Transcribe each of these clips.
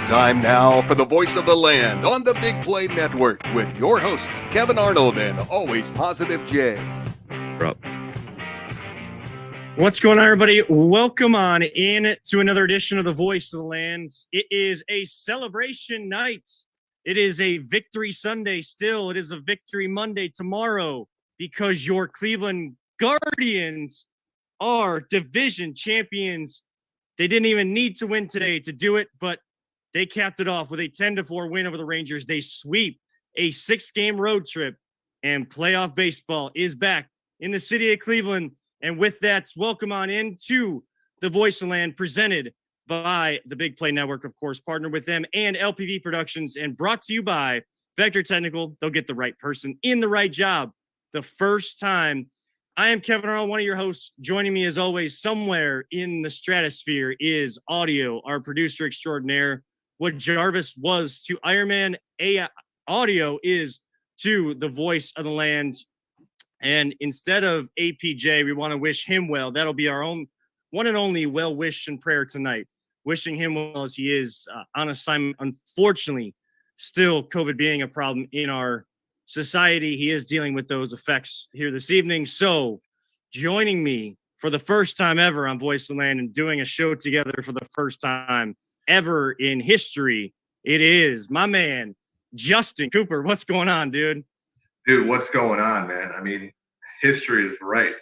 Time now for the voice of the land on the Big Play Network with your hosts, Kevin Arnold and Always Positive Jay. What's going on, everybody? Welcome on in to another edition of the Voice of the Land. It is a celebration night. It is a victory Sunday still. It is a victory Monday tomorrow because your Cleveland Guardians are division champions. They didn't even need to win today to do it, but they capped it off with a 10-4 win over the Rangers. They sweep a 6-game road trip, and playoff baseball is back in the city of Cleveland. And with that, welcome on into the Voice of Land, presented by the Big Play Network, of course, partnered with them and LPV Productions, and brought to you by Vector Technical. They'll get the right person in the right job the first time. I am Kevin Arnold, one of your hosts. Joining me, as always, somewhere in the stratosphere is Audio, our producer extraordinaire. What Jarvis was to Iron Man, Audio is to the Voice of the Land. And instead of APJ, we want to wish him well. That'll be our own one and only well wish and prayer tonight. Wishing him well as he is on assignment. Unfortunately, still COVID being a problem in our society. He is dealing with those effects here this evening. So joining me for the first time ever on Voice of the Land and doing a show together for the first time ever in history, it is my man, Justin Cooper. What's going on, dude? Dude, what's going on, man? I mean, history is right.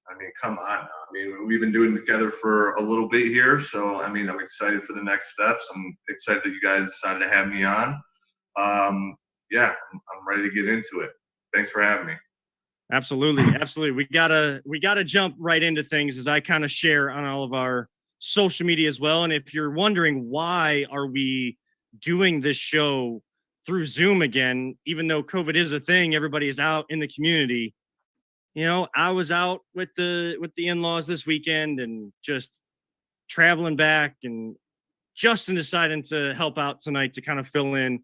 I mean, come on. I mean, we've been doing it together for a little bit here. So, I mean, I'm excited for the next steps. I'm excited that you guys decided to have me on. Yeah, I'm ready to get into it. Thanks for having me. Absolutely. We gotta jump right into things, as I kind of share on all of our social media as well. And if you're wondering why are we doing this show through Zoom again, even though COVID is a thing, everybody is out in the community. You know, I was out with the in-laws this weekend and just traveling back, and Justin decided to help out tonight to kind of fill in.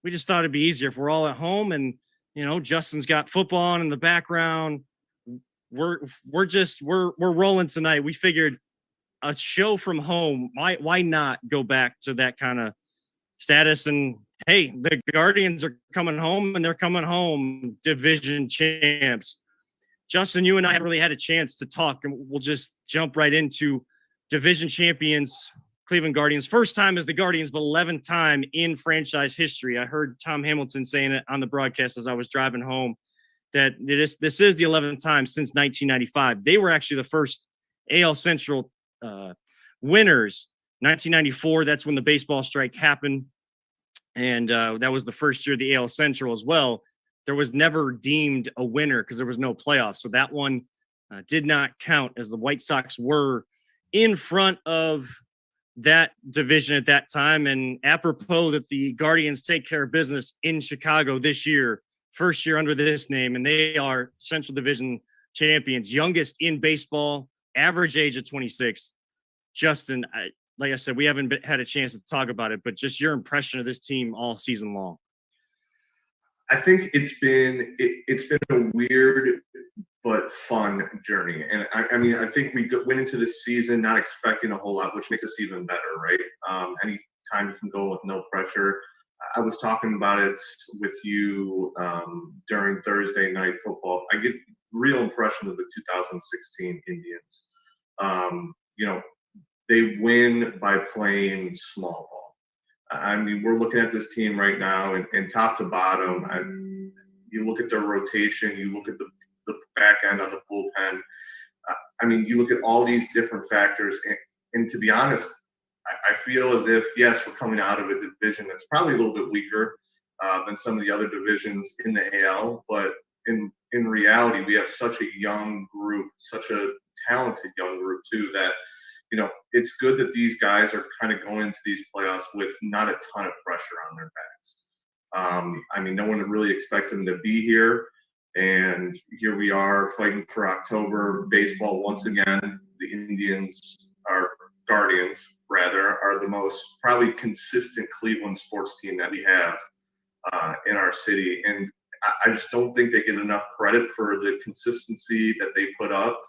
We just thought it'd be easier if we're all at home, and you know, Justin's got football on in the background. We're rolling tonight. We figured a show from home. Why not go back to that kind of status? And hey, the Guardians are coming home, and they're coming home division champs. Justin, you and I haven't really had a chance to talk, and we'll just jump right into division champions, Cleveland Guardians. First time as the Guardians, but 11th time in franchise history. I heard Tom Hamilton saying it on the broadcast as I was driving home, that this is the 11th time since 1995. They were actually the first AL Central winners. 1994, that's when the baseball strike happened. And that was the first year of the AL Central as well. There was never deemed a winner because there was no playoffs. So that one did not count, as the White Sox were in front of that division at that time. And apropos that the Guardians take care of business in Chicago this year, first year under this name, and they are Central Division champions, youngest in baseball, average age of 26. Justin, like I said, we haven't had a chance to talk about it, but just your impression of this team all season long. I think it's been a weird but fun journey, and I mean, I think we went into this season not expecting a whole lot, which makes us even better, right? Anytime you can go with no pressure. I was talking about it with you during Thursday night football. I get real impression of the 2016 Indians. You know, they win by playing small ball. I mean, we're looking at this team right now, and top to bottom, you look at their rotation, you look at the back end of the bullpen. I mean, you look at all these different factors, and to be honest, I feel as if, yes, we're coming out of a division that's probably a little bit weaker than some of the other divisions in the AL, but in reality, we have such a young group, such a talented young group too, that you know, it's good that these guys are kind of going into these playoffs with not a ton of pressure on their backs. I mean, no one really expects them to be here. And here we are fighting for October baseball once again. The Guardians, are the most probably consistent Cleveland sports team that we have in our city. And I just don't think they get enough credit for the consistency that they put up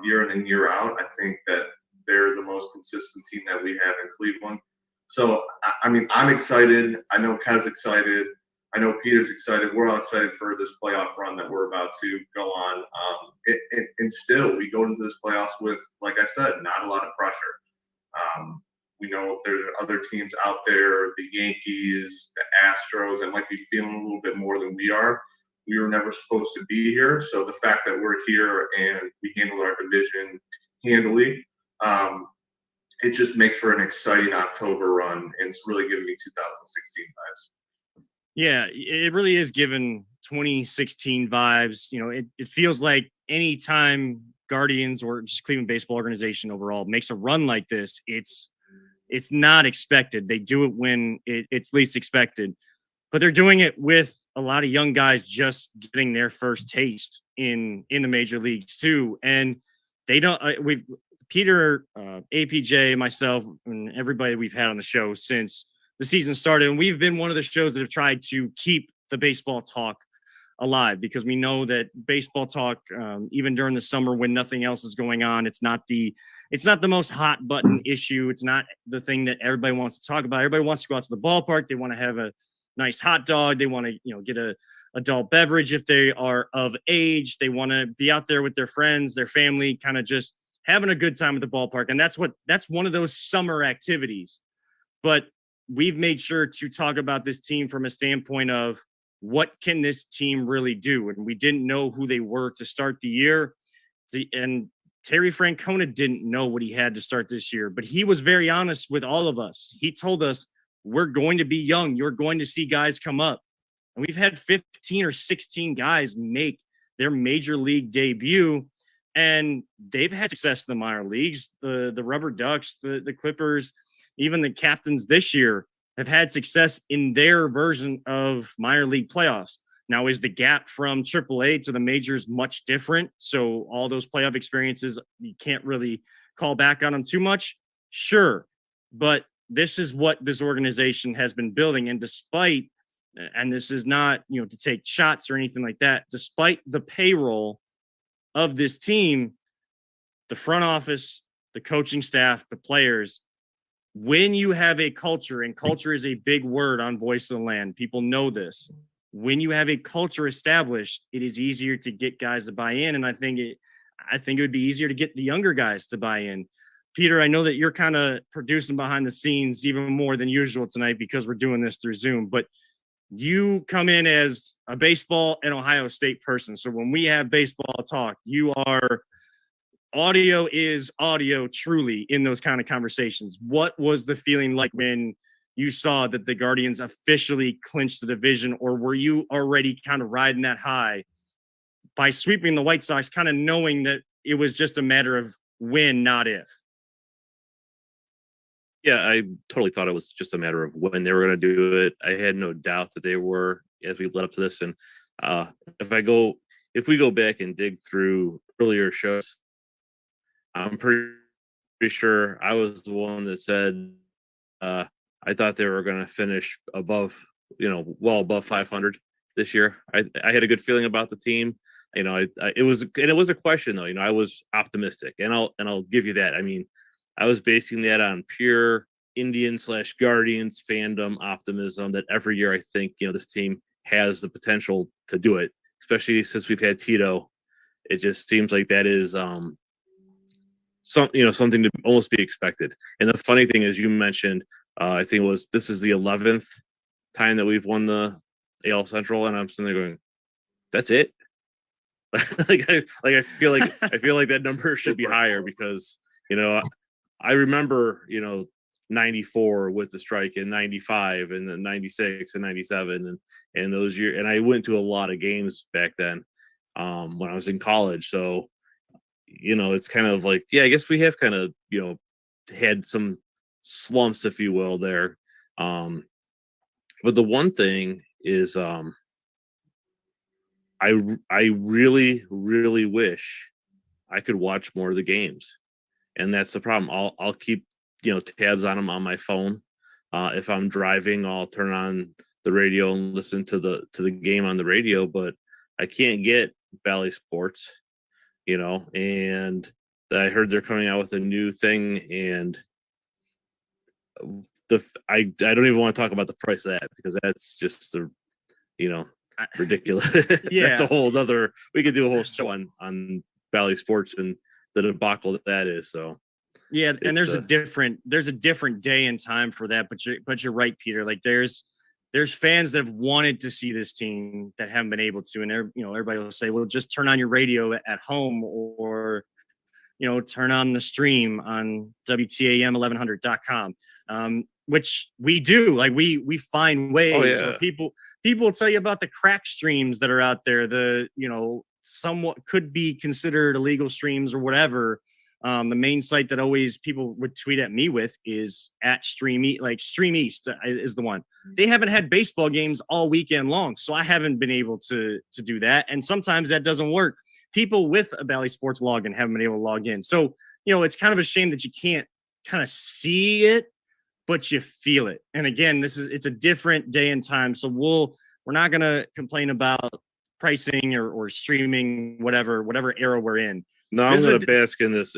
year in and year out. I think that they're the most consistent team that we have in Cleveland. So, I mean, I'm excited. I know Kev's excited. I know Peter's excited. We're all excited for this playoff run that we're about to go on. And still, we go into this playoffs with, like I said, not a lot of pressure. We know if there are other teams out there, the Yankees, the Astros, that might be feeling a little bit more than we are. We were never supposed to be here. So the fact that we're here and we handle our division handily, it just makes for an exciting October run, and it's really giving me 2016 vibes. Yeah, it really is given 2016 vibes. You know, it feels like anytime Guardians or just Cleveland baseball organization overall makes a run like this, it's not expected. They do it when it's least expected, but they're doing it with a lot of young guys just getting their first taste in the major leagues too. And they don't. We've Peter, APJ, myself, and everybody we've had on the show since the season started, and we've been one of the shows that have tried to keep the baseball talk alive because we know that baseball talk, even during the summer when nothing else is going on, it's not the most hot button issue. It's not the thing that everybody wants to talk about. Everybody wants to go out to the ballpark. They want to have a nice hot dog. They want to, get a adult beverage if they are of age. They want to be out there with their friends, their family, kind of just having a good time at the ballpark. And that's one of those summer activities. But we've made sure to talk about this team from a standpoint of what can this team really do? And we didn't know who they were to start the year. And Terry Francona didn't know what he had to start this year, but he was very honest with all of us. He told us, we're going to be young. You're going to see guys come up. And we've had 15 or 16 guys make their major league debut. And they've had success in the minor leagues. The Rubber Ducks, the Clippers, even the captains this year have had success in their version of minor league playoffs. Now, is the gap from AAA to the majors much different? So all those playoff experiences, you can't really call back on them too much. Sure. But this is what this organization has been building. And despite, and this is not, to take shots or anything like that, despite the payroll of this team, the front office, the coaching staff, the players, when you have a culture, and culture is a big word on Voice of the Land, people know this. When you have a culture established, it is easier to get guys to buy in. And I think it would be easier to get the younger guys to buy in. Peter, I know that you're kind of producing behind the scenes even more than usual tonight because we're doing this through Zoom, but you come in as a baseball and Ohio State person. So when we have baseball talk, you are audio is audio truly in those kind of conversations. What was the feeling like when you saw that the Guardians officially clinched the division, or were you already kind of riding that high by sweeping the White Sox, kind of knowing that it was just a matter of when, not if? Yeah, I totally thought it was just a matter of when they were going to do it. I had no doubt that they were as we led up to this. And if we go back and dig through earlier shows, I'm pretty sure I was the one that said I thought they were going to finish above, well above 500 this year. I had a good feeling about the team. It was a question though. I was optimistic, and I'll give you that. I mean, I was basing that on pure Indian/Guardians fandom optimism that every year I think, this team has the potential to do it, especially since we've had Tito. It just seems like that is something to almost be expected. And the funny thing is, you mentioned, I think this is the 11th time that we've won the AL Central, and I'm sitting there going, that's it. I feel like that number should be higher because, I remember, 94 with the strike, and 95 and then 96 and 97 and those years. And I went to a lot of games back then when I was in college. So, it's kind of like, yeah, I guess we have kind of, had some slumps, if you will, there. But the one thing is I really, really wish I could watch more of the games. And that's the problem. I'll keep, tabs on them on my phone. If I'm driving, I'll turn on the radio and listen to the game on the radio, but I can't get Bally Sports, and I heard they're coming out with a new thing, and I don't even want to talk about the price of that because that's just ridiculous. Yeah. That's a whole other. We could do a whole show on Valley Sports and the debacle that is. So yeah, and there's a different day and time for that. But you're right, Peter. Like there's fans that have wanted to see this team that haven't been able to, and everybody will say, well, just turn on your radio at home or turn on the stream on WTAM1100.com, which we do. Like we find ways. Or people will tell you about the crack streams that are out there. The somewhat could be considered illegal streams or whatever. The main site that always people would tweet at me with is at Stream East is the one. They haven't had baseball games all weekend long, so I haven't been able to do that. And sometimes that doesn't work. People with a Valley Sports login haven't been able to log in. So, it's kind of a shame that you can't kind of see it, but you feel it. And again, it's a different day and time. So we're not going to complain about pricing or streaming, whatever era we're in. No, I'm going to bask in this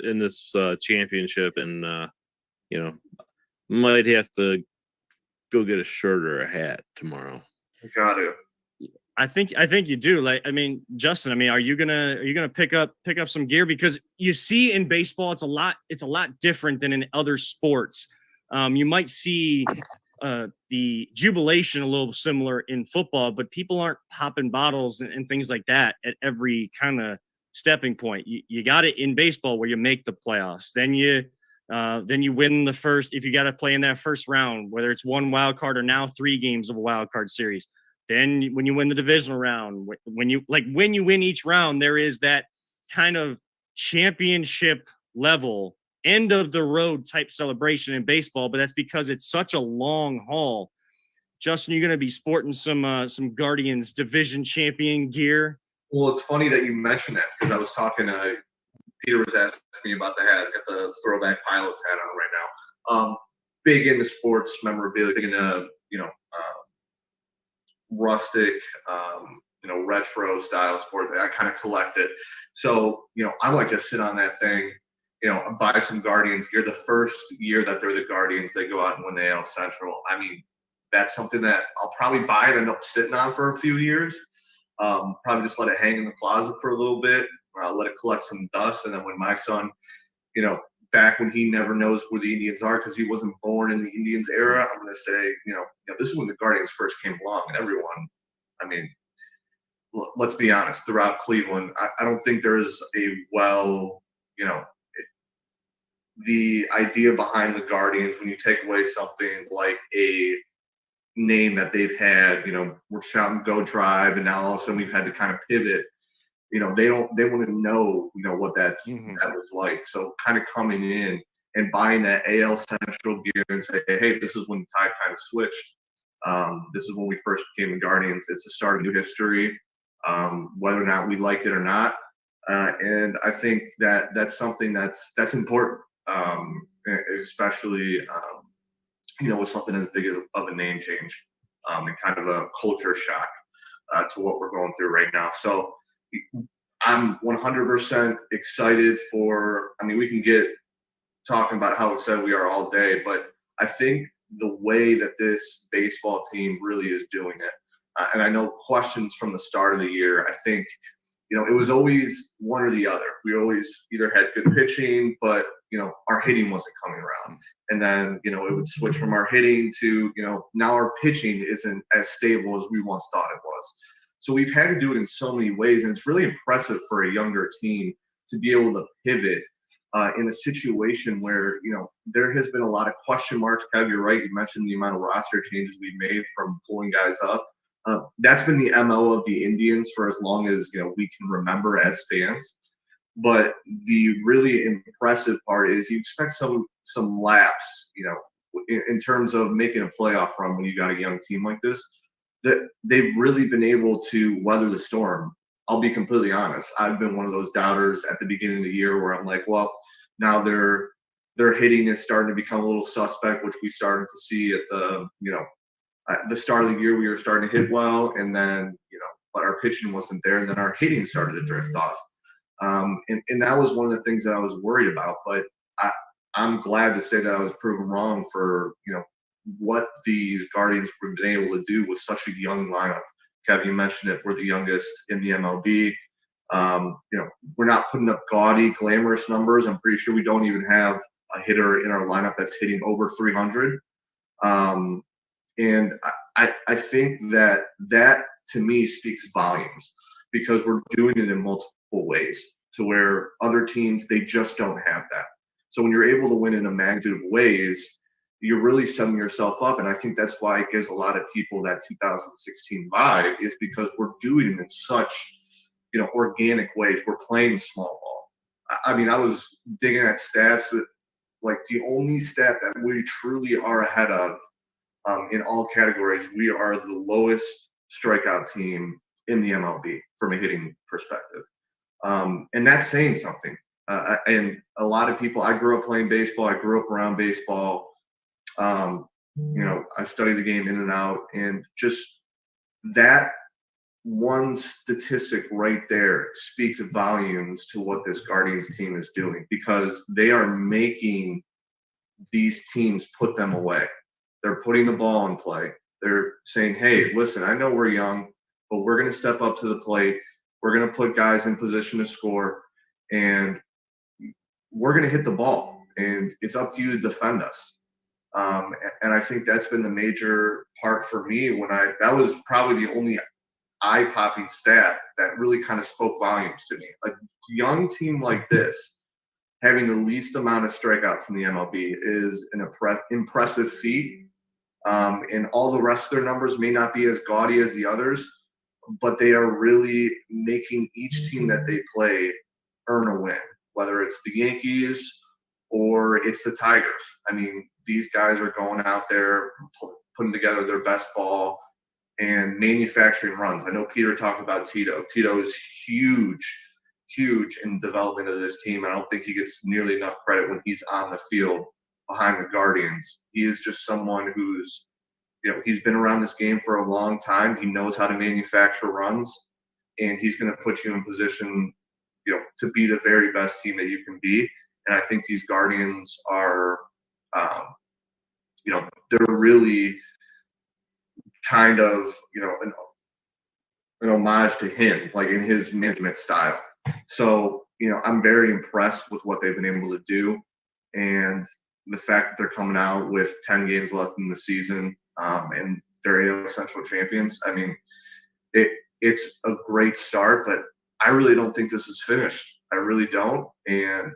championship, and might have to go get a shirt or a hat tomorrow. Got to. I think you do. Justin, are you gonna pick up some gear? Because you see in baseball, it's a lot different than in other sports. You might see the jubilation a little similar in football, but people aren't popping bottles and things like that at every kind of stepping point. You got it in baseball where you make the playoffs. Then you win the first, if you got to play in that first round, whether it's one wild card or now 3 games of a wild card series. Then when you win the divisional round, when you win each round, there is that kind of championship level, end of the road type celebration in baseball, but that's because it's such a long haul. Justin, you're going to be sporting some Guardians division champion gear. Well, it's funny that you mentioned that because I was talking to Peter was asking me about the hat, got the throwback Pilots hat on right now. Big into sports memorabilia, big into rustic, retro style sport. I kind of collect it. So, I might just sit on that thing, buy some Guardians gear. The first year that they're the Guardians, they go out and win the AL Central. That's something that I'll probably buy and end up sitting on for a few years. Probably just let it hang in the closet for a little bit, let it collect some dust. And then when my son, back when he never knows where the Indians are because he wasn't born in the Indians era, I'm going to say, this is when the Guardians first came along, and everyone, let's be honest, throughout Cleveland, I don't think there is the idea behind the Guardians when you take away something like a name that they've had, we're shouting Go Tribe, and now all of a sudden we've had to kind of pivot. They want to know, what that was like. So kind of coming in and buying that AL Central gear and say, hey, this is when the tide kind of switched. This is when we first became the Guardians. It's a start of new history, whether or not we like it or not. And I think that's something that's important, especially, with something as big of a name change and kind of a culture shock to what we're going through right now. So I'm 100% excited for, we can get talking about how excited we are all day, but I think the way that this baseball team really is doing it, and I know questions from the start of the year, I think, it was always one or the other. We always either had good pitching, but, our hitting wasn't coming around. And then, it would switch from our hitting to, now our pitching isn't as stable as we once thought it was. So we've had to do it in so many ways, and it's really impressive for a younger team to be able to pivot in a situation where, there has been a lot of question marks. Kev, you're right. You mentioned the amount of roster changes we've made from pulling guys up. That's been the MO of the Indians for as long as, we can remember as fans. But the really impressive part is you expect some lapse, in terms of making a playoff run when you got a young team like this. That they've really been able to weather the storm. I'll be completely honest. I've been one of those doubters at the beginning of the year where I'm like, well, now their hitting is starting to become a little suspect, which we started to see at the start of the year. We were starting to hit well, and then, but our pitching wasn't there, and then our hitting started to drift off. And that was one of the things that I was worried about, but I'm glad to say that I was proven wrong for, what these Guardians have been able to do with such a young lineup. Kev, you mentioned it. We're the youngest in the MLB. We're not putting up gaudy, glamorous numbers. I'm pretty sure we don't even have a hitter in our lineup that's hitting over 300. And I think that to me speaks volumes, because we're doing it in multiple ways, to where other teams, they just don't have that. So when you're able to win in a magnitude of ways, you're really setting yourself up. And I think that's why it gives a lot of people that 2016 vibe, is because we're doing it in such, organic ways. We're playing small ball. I mean, I was digging at stats that, like, the only stat that we truly are ahead of in all categories, we are the lowest strikeout team in the MLB from a hitting perspective. And that's saying something. And a lot of people, I grew up playing baseball. I grew up around baseball. I studied the game in and out, and just that one statistic right there speaks volumes to what this Guardians team is doing, because they are making these teams put them away. They're putting the ball in play. They're saying, hey, listen, I know we're young, but we're going to step up to the plate. We're going to put guys in position to score, and we're going to hit the ball, and it's up to you to defend us. And I think that's been the major part for me that was probably the only eye-popping stat that really kind of spoke volumes to me. A young team like this, having the least amount of strikeouts in the MLB, is an impressive feat. And all the rest of their numbers may not be as gaudy as the others, but they are really making each team that they play earn a win, whether it's the Yankees or it's the Tigers. I mean, these guys are going out there, putting together their best ball and manufacturing runs. I know Peter talked about Tito. Tito is huge in development of this team. I don't think he gets nearly enough credit when he's on the field behind the Guardians. He is just someone who's, he's been around this game for a long time. He knows how to manufacture runs, and he's going to put you in position, to be the very best team that you can be. And I think these Guardians are, they're really kind of, an homage to him, like in his management style. So, I'm very impressed with what they've been able to do. And the fact that they're coming out with 10 games left in the season, and they're AL Central champions. I mean, it's a great start, but I really don't think this is finished. I really don't. And,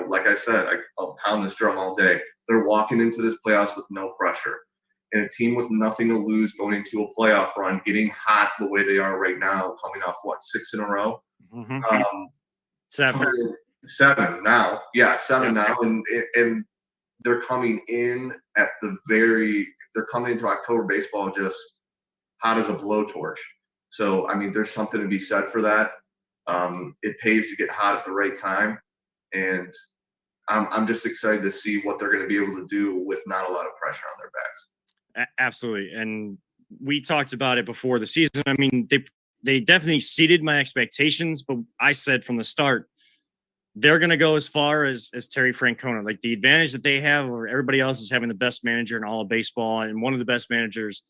like I said, I'll pound this drum all day. They're walking into this playoffs with no pressure. And a team with nothing to lose going into a playoff run, getting hot the way they are right now, coming off, 6 in a row? Mm-hmm. Seven now. Yeah, seven now. And they're coming in they're coming into October baseball just hot as a blowtorch. So, I mean, there's something to be said for that. It pays to get hot at the right time. And I'm just excited to see what they're going to be able to do with not a lot of pressure on their backs. Absolutely. And we talked about it before the season. I mean, they definitely exceeded my expectations, but I said from the start, they're going to go as far as Terry Francona. Like, the advantage that they have over everybody else is having the best manager in all of baseball and one of the best managers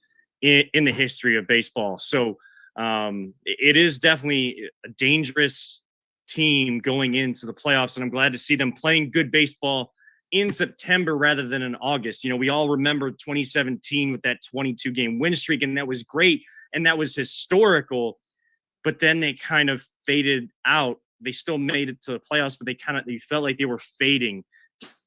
in the history of baseball. So it is definitely a dangerous team going into the playoffs, and I'm glad to see them playing good baseball in September rather than in August. We all remember 2017 with that 22-game win streak, and that was great, and that was historical, but then they kind of faded out. They still made it to the playoffs, but they felt like they were fading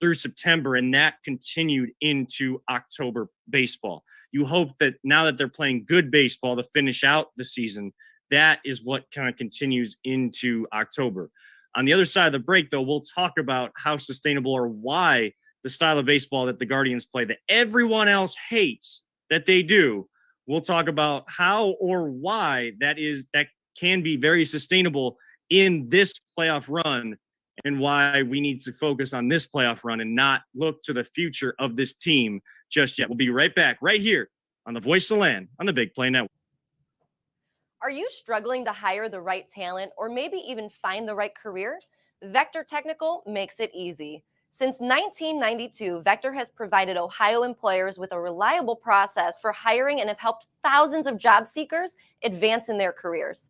through September, and that continued into October baseball. You hope that now that they're playing good baseball to finish out the season, that is what kind of continues into October. On the other side of the break, though, we'll talk about how sustainable or why the style of baseball that the Guardians play that everyone else hates that they do. We'll talk about how or why that can be very sustainable in this playoff run, and why we need to focus on this playoff run and not look to the future of this team just yet. We'll be right back right here on the Voice of the Land on the Big Play Network. Are you struggling to hire the right talent or maybe even find the right career? Vector Technical makes it easy. Since 1992, Vector has provided Ohio employers with a reliable process for hiring and have helped thousands of job seekers advance in their careers.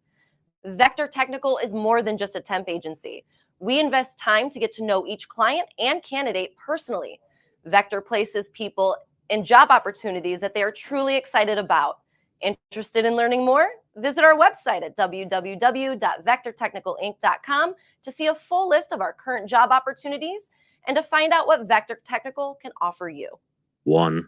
Vector Technical is more than just a temp agency. We invest time to get to know each client and candidate personally. Vector places people in job opportunities that they are truly excited about. Interested in learning more? Visit our website at www.vectortechnicalinc.com to see a full list of our current job opportunities and to find out what Vector Technical can offer you. One.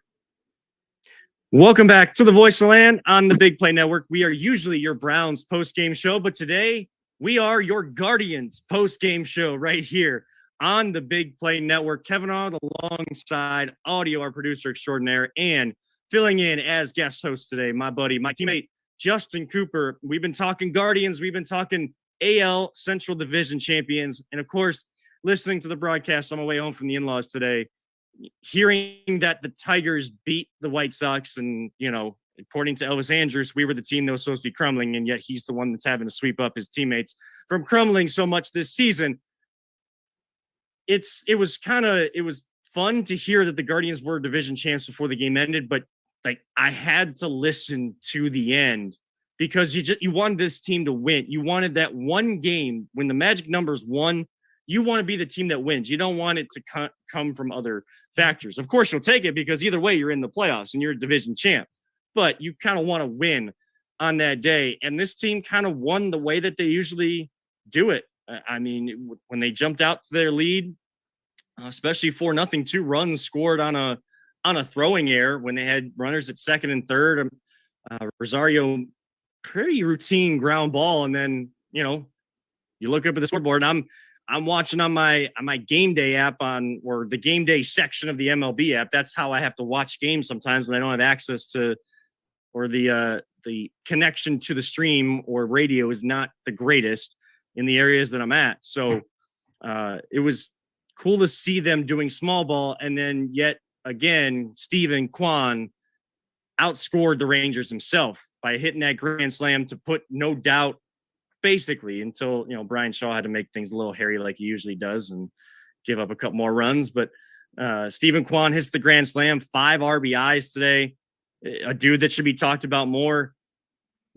Welcome back to the Voice of the Land on the Big Play Network. We are usually your Browns post-game show, but today we are your Guardians post-game show right here on the Big Play Network. Kevin Arnold alongside Audio, our producer extraordinaire, and filling in as guest host today, my buddy, my teammate, Justin Cooper. We've been talking Guardians. We've been talking AL Central Division champions. And of course, listening to the broadcast on my way home from the in-laws today, hearing that the Tigers beat the White Sox and, you know, according to Elvis Andrus, we were the team that was supposed to be crumbling, and yet he's the one that's having to sweep up his teammates from crumbling so much this season. It was fun to hear that the Guardians were division champs before the game ended, but like I had to listen to the end because you wanted this team to win. You wanted that one game when the magic numbers won. You want to be the team that wins. You don't want it to come from other factors. Of course, you'll take it because either way, you're in the playoffs and you're a division champ. But you kind of want to win on that day. And this team kind of won the way that they usually do it. I mean, when they jumped out to their lead, especially 4-0, 2 runs scored on a throwing error when they had runners at second and third. Rosario, pretty routine ground ball. And then, you know, you look up at the scoreboard and I'm watching on my game day app or the game day section of the MLB app. That's how I have to watch games sometimes when I don't have access to, or the connection to the stream or radio is not the greatest in the areas that I'm at. So it was cool to see them doing small ball. And then yet again, Stephen Kwan outscored the Rangers himself by hitting that grand slam to put no doubt, basically, until, you know, Brian Shaw had to make things a little hairy like he usually does and give up a couple more runs. But Stephen Kwan hits the grand slam, 5 RBIs today, a dude that should be talked about more.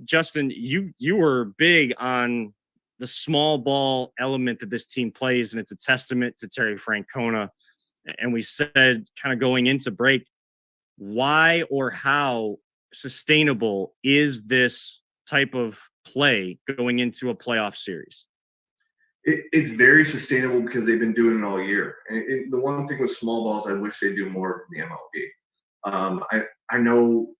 Justin, you were big on the small ball element that this team plays, and it's a testament to Terry Francona. And we said, kind of going into break, why or how sustainable is this type of play going into a playoff series? It's very sustainable because they've been doing it all year. And the one thing with small balls, I wish they do more in the MLB. I know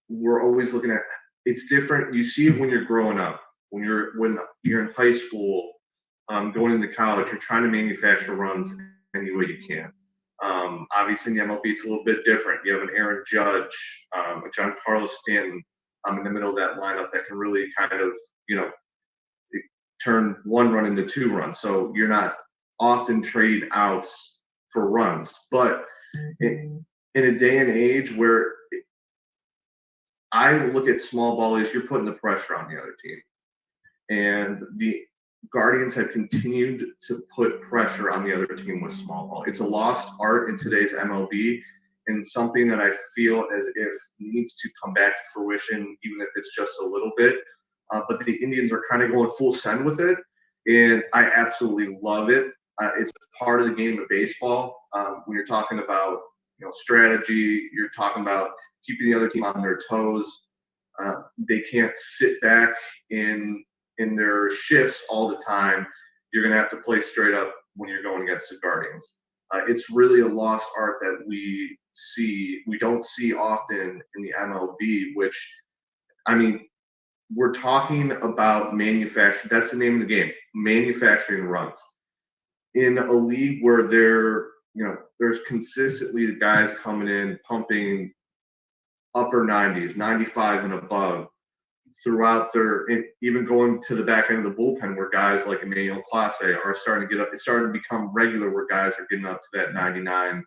we're always looking at, it's different. You see it when you're growing up, when you're in high school, going into college, you're trying to manufacture runs any way you can. Obviously in the MLB, it's a little bit different. You have an Aaron Judge, a Giancarlo Stanton in the middle of that lineup that can really kind of, you know, turn 1 run into 2 runs. So you're not often trade outs for runs. But in a day and age where I look at small ball as you're putting the pressure on the other team. And the Guardians have continued to put pressure on the other team with small ball. It's a lost art in today's MLB and something that I feel as if needs to come back to fruition, even if it's just a little bit. But the Indians are kind of going full send with it, and I absolutely love it. It's part of the game of baseball. When you're talking about, you know, strategy, you're talking about keeping the other team on their toes. They can't sit back in their shifts all the time. You're going to have to play straight up when you're going against the Guardians. It's really a lost art that we don't see often in the MLB, which, I mean, we're talking about manufacturing. That's the name of the game, manufacturing runs. In a league where there's consistently the guys coming in, pumping upper 90s, 95 and above throughout even going to the back end of the bullpen where guys like Emmanuel Clase are starting to get up. It's starting to become regular where guys are getting up to that 99,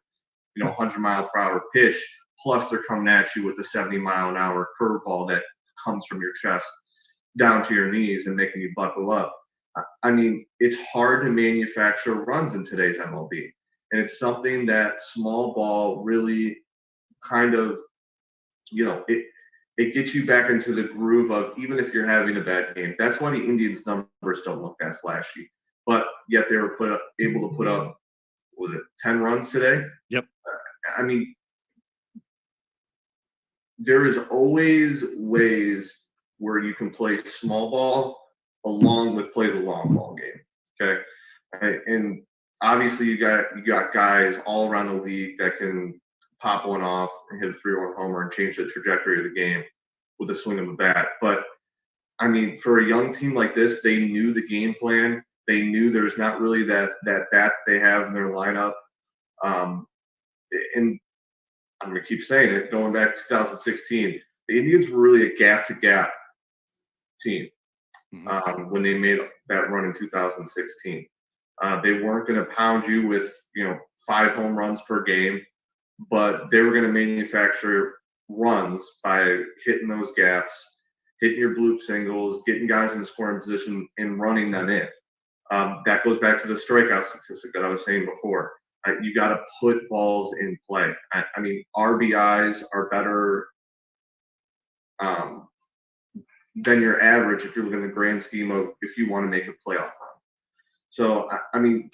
100 mile per hour pitch. Plus they're coming at you with the 70 mile an hour curveball that comes from your chest down to your knees and making you buckle up. I mean, it's hard to manufacture runs in today's MLB. And it's something that small ball really kind of, it gets you back into the groove of, even if you're having a bad game. That's why the Indians numbers don't look that flashy, but yet they were able to put up, was it 10 runs today? Yep. I mean, there is always ways where you can play small ball along with play the long ball game. Okay. And obviously you got guys all around the league that can pop one off and hit a 3-run homer and change the trajectory of the game with a swing of a bat. But I mean, for a young team like this, they knew the game plan. They knew there's not really that bat they have in their lineup. And I'm going to keep saying it, going back to 2016, the Indians were really a gap-to-gap team when they made that run in 2016. They weren't going to pound you with 5 home runs per game, but they were going to manufacture runs by hitting those gaps, hitting your bloop singles, getting guys in scoring position, and running them in. That goes back to the strikeout statistic that I was saying before. You got to put balls in play. I mean, RBIs are better than your average if you're looking at the grand scheme of if you want to make a playoff run. So, I mean,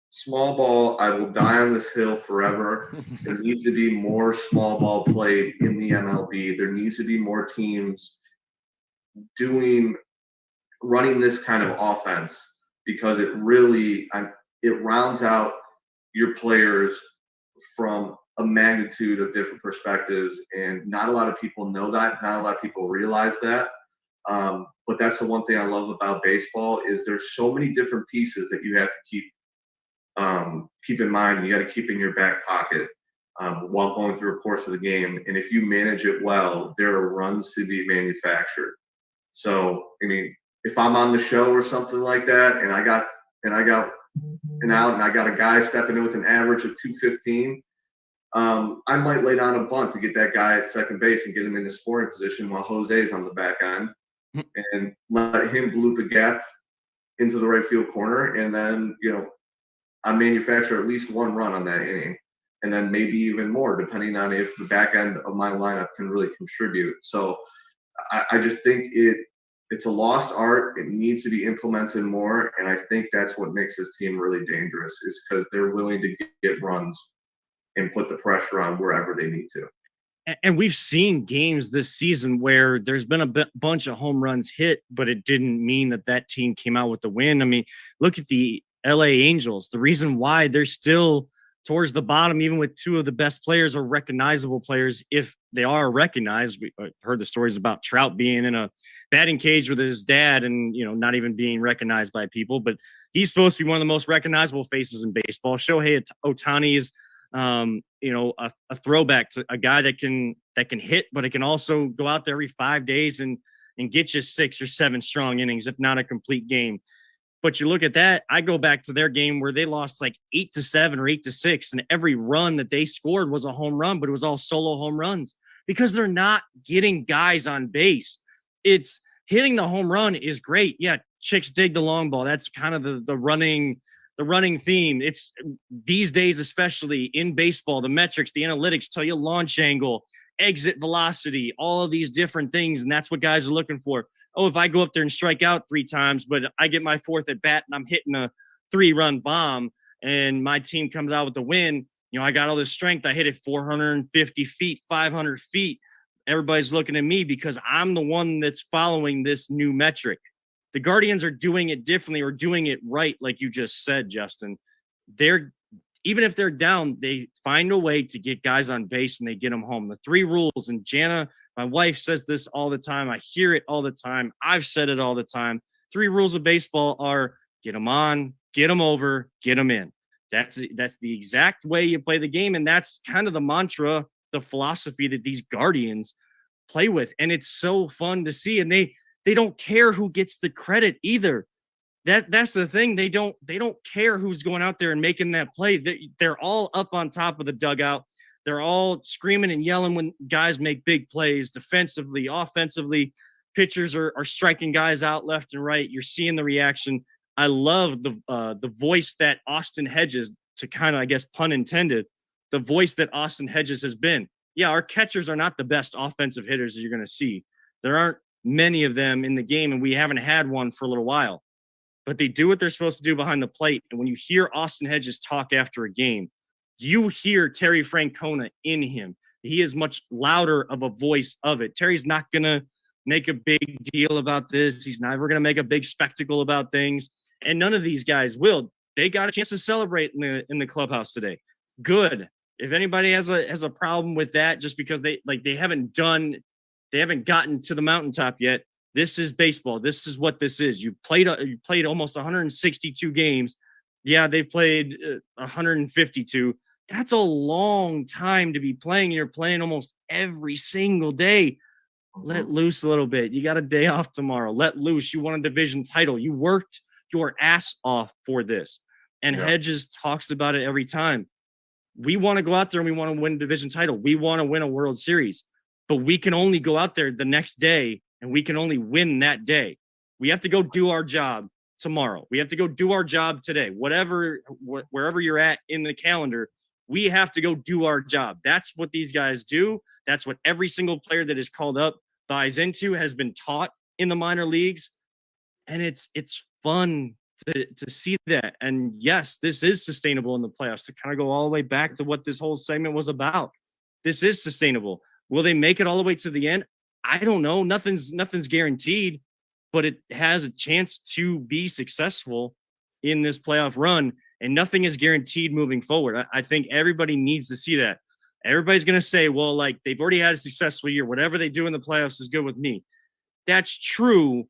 small ball, I will die on this hill forever. There needs to be more small ball played in the MLB. There needs to be more teams running this kind of offense, because it really it rounds out your players from a magnitude of different perspectives, and not a lot of people know that. Not a lot of people realize that. But that's the one thing I love about baseball is there's so many different pieces that you have to keep in mind, and you got to keep in your back pocket while going through a course of the game. And if you manage it well, there are runs to be manufactured. So, I mean, if I'm on the show or something like that, and I got an out, and I got a guy stepping in with an average of 215, I might lay down a bunt to get that guy at second base and get him in the scoring position while Jose's on the back end, and let him bloop a gap into the right field corner, and then I manufacture at least 1 run on that inning, and then maybe even more depending on if the back end of my lineup can really contribute. So I just think it's a lost art. It needs to be implemented more, and I think that's what makes this team really dangerous, is because they're willing to get runs and put the pressure on wherever they need to. And we've seen games this season where there's been a bunch of home runs hit, but it didn't mean that team came out with the win. I mean, look at the LA Angels. The reason why they're still towards the bottom, even with 2 of the best players or recognizable players, if they are recognized. We heard the stories about Trout being in a batting cage with his dad and, not even being recognized by people, but he's supposed to be one of the most recognizable faces in baseball. Shohei Ohtani is, a throwback to a guy that can hit, but it can also go out there every 5 days and get you 6 or 7 strong innings, if not a complete game. But you look at that, I go back to their game where they lost like 8-7 or 8-6, and every run that they scored was a home run, but it was all solo home runs because they're not getting guys on base. It's hitting the home run is great. Yeah, chicks dig the long ball. That's kind of the running theme. It's these days, especially in baseball, the metrics, the analytics tell you launch angle, exit velocity, all of these different things, and that's what guys are looking for. Oh, if I go up there and strike out 3 times, but I get my 4th at bat and I'm hitting a 3-run bomb and my team comes out with the win, I got all this strength. I hit it 450 feet, 500 feet. Everybody's looking at me because I'm the one that's following this new metric. The Guardians are doing it differently or doing it right, like you just said, Justin. Even if they're down, they find a way to get guys on base and they get them home. The 3 rules, and Jana, my wife, says this all the time. I hear it all the time. I've said it all the time. 3 rules of baseball are get them on, get them over, get them in. That's the exact way you play the game, and that's kind of the mantra, the philosophy that these Guardians play with, and it's so fun to see. And they don't care who gets the credit either. That's the thing. They don't care who's going out there and making that play. They're all up on top of the dugout. They're all screaming and yelling when guys make big plays defensively, offensively. Pitchers are striking guys out left and right. You're seeing the reaction. I love the voice that Austin Hedges, to kind of, I guess, pun intended, the voice that Austin Hedges has been. Yeah, our catchers are not the best offensive hitters that you're going to see. There aren't many of them in the game, and we haven't had one for a little while. But they do what they're supposed to do behind the plate. And when you hear Austin Hedges talk after a game, you hear Terry Francona in him. He is much louder of a voice of it. Terry's not going to make a big deal about this. He's never going to make a big spectacle about things. And none of these guys will. They got a chance to celebrate in the clubhouse today. Good. If anybody has a problem with that, just because they haven't gotten to the mountaintop yet, this is baseball. This is what this is. You played almost 162 games. Yeah, they've played 152. That's a long time to be playing. You're playing almost every single day. Let loose a little bit. You got a day off tomorrow. Let loose. You won a division title. You worked your ass off for this. And Hedges talks about it every time. We want to go out there and we want to win a division title. We want to win a World Series. But we can only go out there the next day and we can only win that day. We have to go do our job tomorrow. We have to go do our job today. Wherever you're at in the calendar, we have to go do our job. That's what these guys do. That's what every single player that is called up buys into, has been taught in the minor leagues. And it's fun to see that. And yes, this is sustainable in the playoffs, to kind of go all the way back to what this whole segment was about. This is sustainable. Will they make it all the way to the end? I don't know. Nothing's guaranteed, but it has a chance to be successful in this playoff run. And nothing is guaranteed moving forward. I think everybody needs to see that. Everybody's going to say, well, like, they've already had a successful year. Whatever they do in the playoffs is good with me. That's true.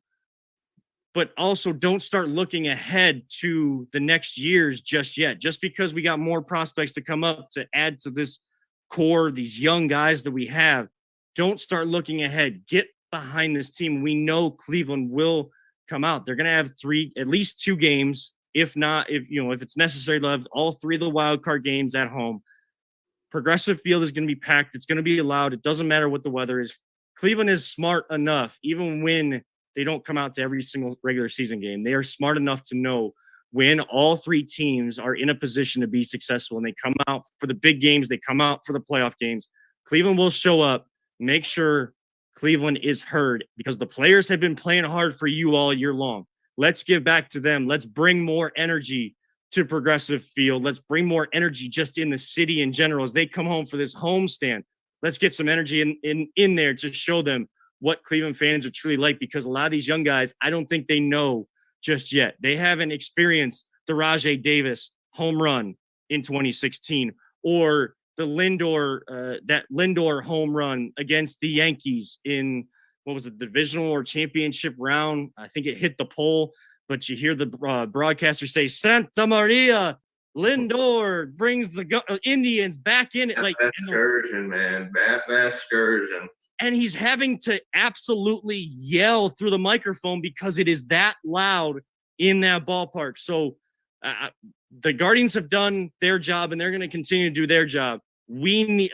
But also don't start looking ahead to the next years just yet. Just because we got more prospects to come up to add to this core, these young guys that we have, don't start looking ahead. Get behind this team. We know Cleveland will come out. They're going to have at least 2 games. If it's necessary, they'll have all 3 of the wild card games at home. Progressive Field is going to be packed. It's going to be loud. It doesn't matter what the weather is. Cleveland is smart enough, even when they don't come out to every single regular season game. They are smart enough to know when all 3 teams are in a position to be successful and they come out for the big games, they come out for the playoff games. Cleveland will show up, make sure Cleveland is heard, because the players have been playing hard for you all year long. Let's give back to them. Let's bring more energy to Progressive Field. Let's bring more energy just in the city in general as they come home for this homestand. Let's get some energy in there to show them what Cleveland fans are truly like, because a lot of these young guys, I don't think they know just yet. They haven't experienced the Rajai Davis home run in 2016 or the Lindor home run against the Yankees in, what was it, divisional or championship round. I think it hit the pole, but you hear the broadcaster say, Santa Maria, Lindor brings the Indians back in it. Like, excursion, man. Bat excursion. And he's having to absolutely yell through the microphone because it is that loud in that ballpark. So the Guardians have done their job and they're going to continue to do their job. We need,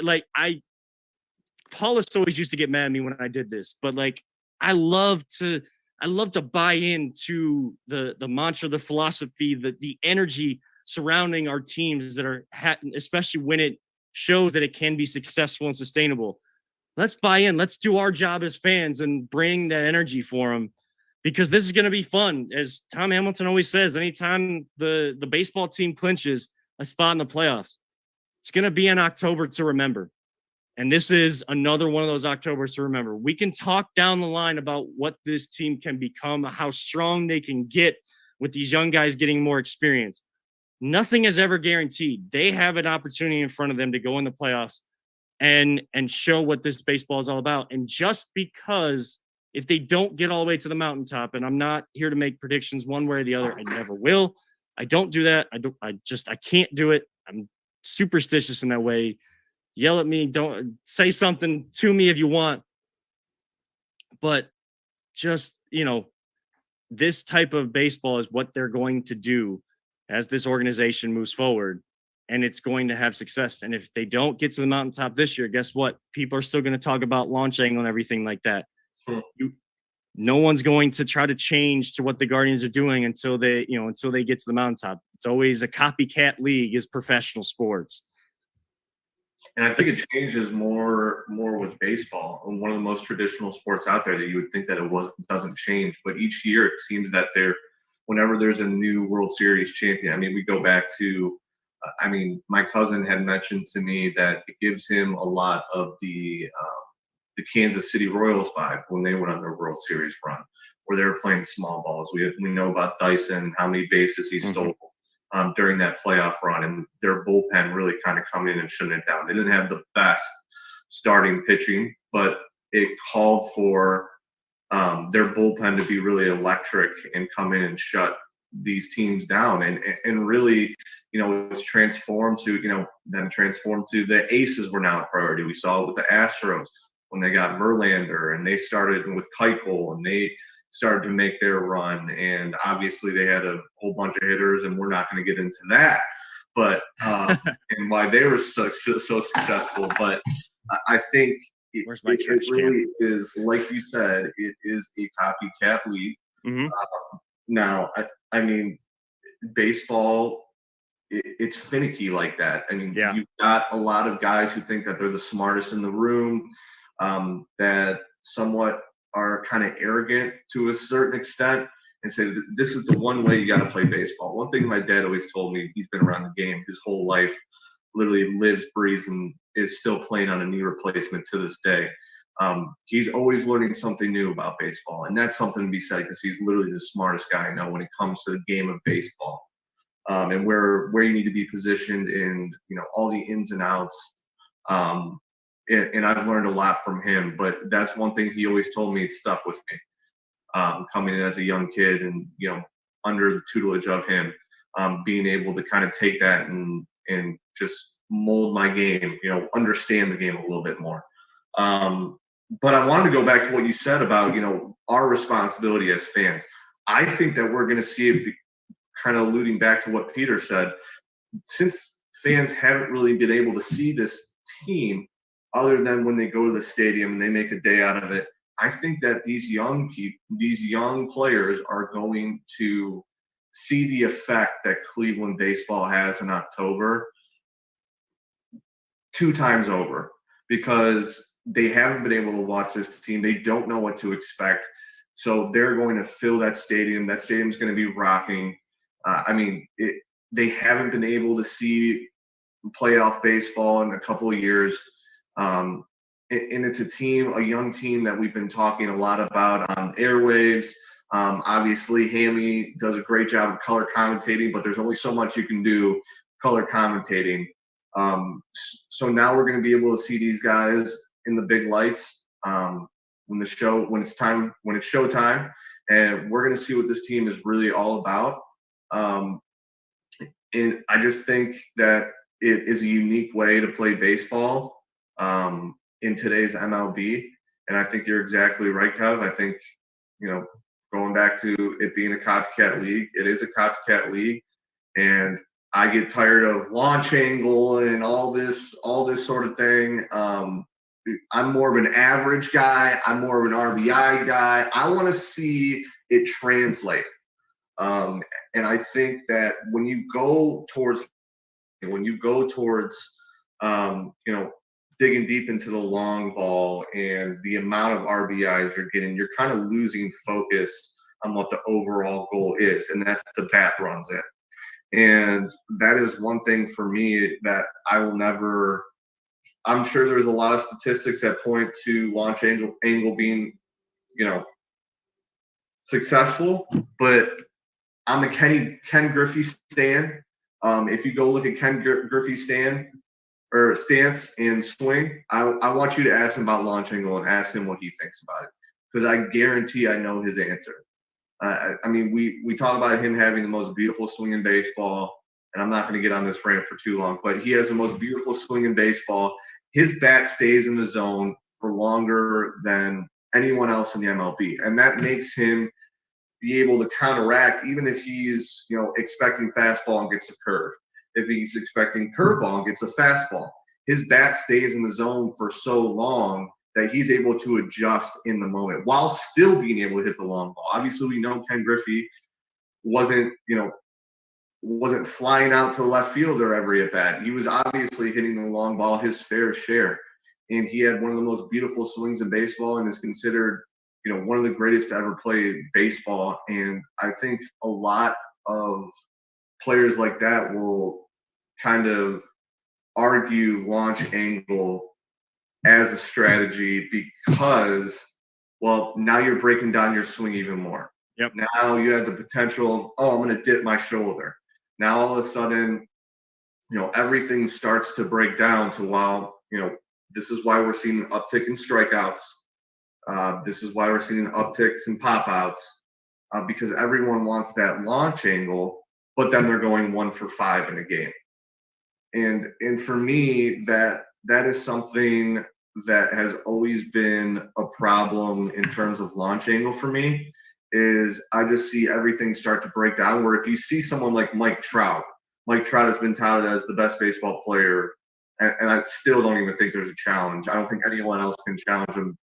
Paulus always used to get mad at me when I did this, but I love to buy into the mantra, the philosophy, the energy surrounding our teams that are, especially when it shows that it can be successful and sustainable. Let's buy in. Let's do our job as fans and bring that energy for them, because this is going to be fun. As Tom Hamilton always says, anytime the baseball team clinches a spot in the playoffs, it's going to be in October to remember. And this is another one of those Octobers to remember. We can talk down the line about what this team can become, how strong they can get with these young guys getting more experience. Nothing is ever guaranteed. They have an opportunity in front of them to go in the playoffs and show what this baseball is all about. And just because if they don't get all the way to the mountaintop, and I'm not here to make predictions one way or the other, I never will. I don't do that. I can't do it. I'm superstitious in that way. Yell at me. Don't say something to me if you want. But just, this type of baseball is what they're going to do as this organization moves forward, and it's going to have success. And if they don't get to the mountaintop this year, guess what? People are still going to talk about launch angle and everything like that. no one's going to try to change to what the Guardians are doing until they get to the mountaintop. It's always a copycat league is professional sports. And I think it changes more with baseball, and one of the most traditional sports out there that you would think that doesn't change, but each year it seems that whenever there's a new World Series champion, I mean, we go back to, my cousin had mentioned to me that it gives him a lot of the Kansas City Royals vibe when they went on their World Series run, where they were playing small balls. We know about Dyson, how many bases he stole during that playoff run, and their bullpen really kind of come in and shut it down. They didn't have the best starting pitching, but it called for their bullpen to be really electric and come in and shut these teams down. And really, it's transformed to, the aces were now a priority. We saw it with the Astros when they got Verlander, and they started with Keuchel, and they started to make their run. And obviously they had a whole bunch of hitters, and we're not going to get into that, but and why they were so successful. But I think it really is, like you said, it is a copycat league. Now, I mean, baseball, it's finicky like that. I mean, you've got a lot of guys who think that they're the smartest in the room, that somewhat are kind of arrogant to a certain extent, and say this is the one way you got to play baseball. One thing my dad always told me, he's been around the game his whole life, literally lives, breathes, and is still playing on a knee replacement to this day. He's always learning something new about baseball, and that's something to be said, because he's literally the smartest guy I know when it comes to the game of baseball, and where you need to be positioned, and all the ins and outs. And I've learned a lot from him, but that's one thing he always told me. It stuck with me, coming in as a young kid, and under the tutelage of him, being able to kind of take that and just mold my game, understand the game a little bit more. But I wanted to go back to what you said about our responsibility as fans. I think that we're going to see it, kind of alluding back to what Peter said, since fans haven't really been able to see this team other than when they go to the stadium and they make a day out of it. I think that these young players are going to see the effect that Cleveland baseball has in October 2 times over, because they haven't been able to watch this team. They don't know what to expect. So they're going to fill that stadium. That stadium's going to be rocking. They haven't been able to see playoff baseball in a couple of years. And it's a young team that we've been talking a lot about on airwaves. Obviously, Hammy does a great job of color commentating, but there's only so much you can do color commentating. So now we're going to be able to see these guys in the big lights when it's showtime, and we're going to see what this team is really all about. And I just think that it is a unique way to play baseball in today's MLB. And I think you're exactly right, Kev. I think, going back to it being a copycat league, it is a copycat league. And I get tired of launch angle and all this sort of thing. I'm more of an average guy. I'm more of an RBI guy. I want to see it translate. And I think that when you go towards digging deep into the long ball and the amount of RBIs you're getting, you're kind of losing focus on what the overall goal is, and that's the bat runs in. And that is one thing for me that I will never – I'm sure there's a lot of statistics that point to launch angle being, successful, but I'm a Ken Griffey stan. If you go look at Ken Griffey's stance and swing, I want you to ask him about launch angle and ask him what he thinks about it, because I guarantee I know his answer. We talk about him having the most beautiful swing in baseball, and I'm not going to get on this rant for too long, but he has the most beautiful swing in baseball. His bat stays in the zone for longer than anyone else in the MLB, and that makes him be able to counteract, even if he's expecting fastball and gets a curve. If he's expecting curveball and gets a fastball, his bat stays in the zone for so long that he's able to adjust in the moment while still being able to hit the long ball. Obviously, we know Ken Griffey wasn't flying out to the left fielder every at bat. He was obviously hitting the long ball his fair share. And he had one of the most beautiful swings in baseball and is considered, one of the greatest to ever play baseball. And I think a lot of players like that will kind of argue launch angle as a strategy because, well, now you're breaking down your swing even more. Yep. Now you have the potential of, I'm going to dip my shoulder. Now all of a sudden, everything starts to break down to, well, this is why we're seeing an uptick in strikeouts. This is why we're seeing upticks in pop-outs because everyone wants that launch angle, but then they're going 1 for 5 in a game. And for me, that is something that has always been a problem in terms of launch angle for me, is I just see everything start to break down, where if you see someone like Mike Trout has been touted as the best baseball player, and I still don't even think there's a challenge. I don't think anyone else can challenge him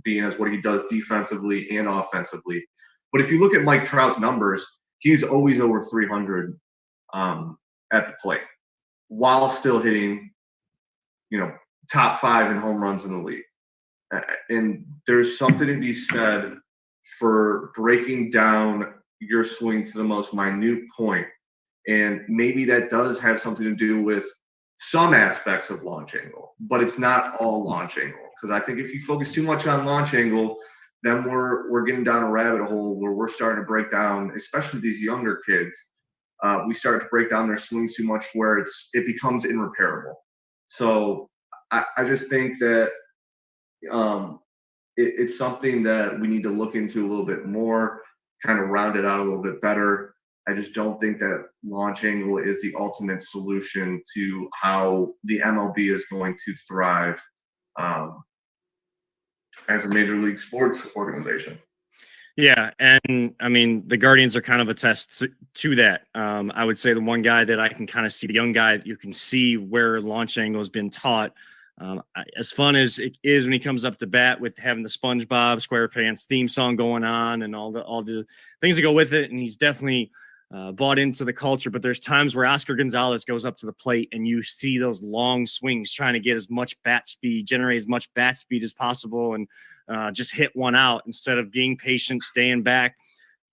being as what he does defensively and offensively. But if you look at Mike Trout's numbers, he's always over 300 at the plate while still hitting, top 5 in home runs in the league. And there's something to be said for breaking down your swing to the most minute point. And maybe that does have something to do with some aspects of launch angle, but it's not all launch angle. Because I think if you focus too much on launch angle, then we're getting down a rabbit hole where we're starting to break down, especially these younger kids. We start to break down their swings too much, where it becomes irreparable. So I just think that it's something that we need to look into a little bit more, kind of round it out a little bit better. I just don't think that launch angle is the ultimate solution to how the MLB is going to thrive as a major league sports organization. Yeah, and I mean, the Guardians are kind of a test to that. I would say the one guy that I can kind of see, the young guy, you can see where launch angle has been taught. As fun as it is when he comes up to bat with having the SpongeBob SquarePants theme song going on and all the things that go with it, and he's definitely bought into the culture. But there's times where Oscar Gonzalez goes up to the plate and you see those long swings trying to get as much bat speed, generate as much bat speed as possible, and just hit one out instead of being patient, staying back,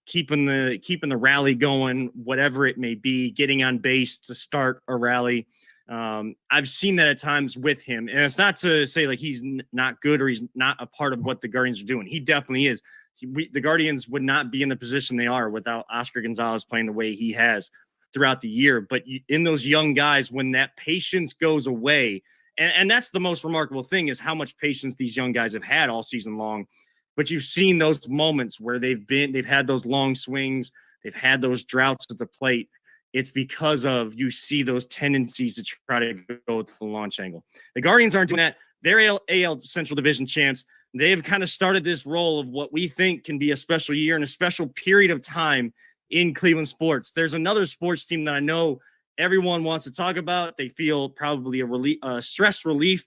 keeping the rally going, whatever it may be, getting on base to start a rally. I've seen that at times with him, and it's not to say like he's not good or he's not a part of what the Guardians are doing. He definitely is. The Guardians would not be in the position they are without Oscar Gonzalez playing the way he has throughout the year. But in those young guys, when that patience goes away, and that's the most remarkable thing, is how much patience these young guys have had all season long. But you've seen those moments where they've had those long swings, they've had those droughts at the plate. It's because of, you see those tendencies to try to go to the launch angle. The Guardians aren't doing that. They're AL Central Division champs. They've kind of started this role of what we think can be a special year and a special period of time in Cleveland sports. There's another sports team that I know everyone wants to talk about. They feel probably a stress relief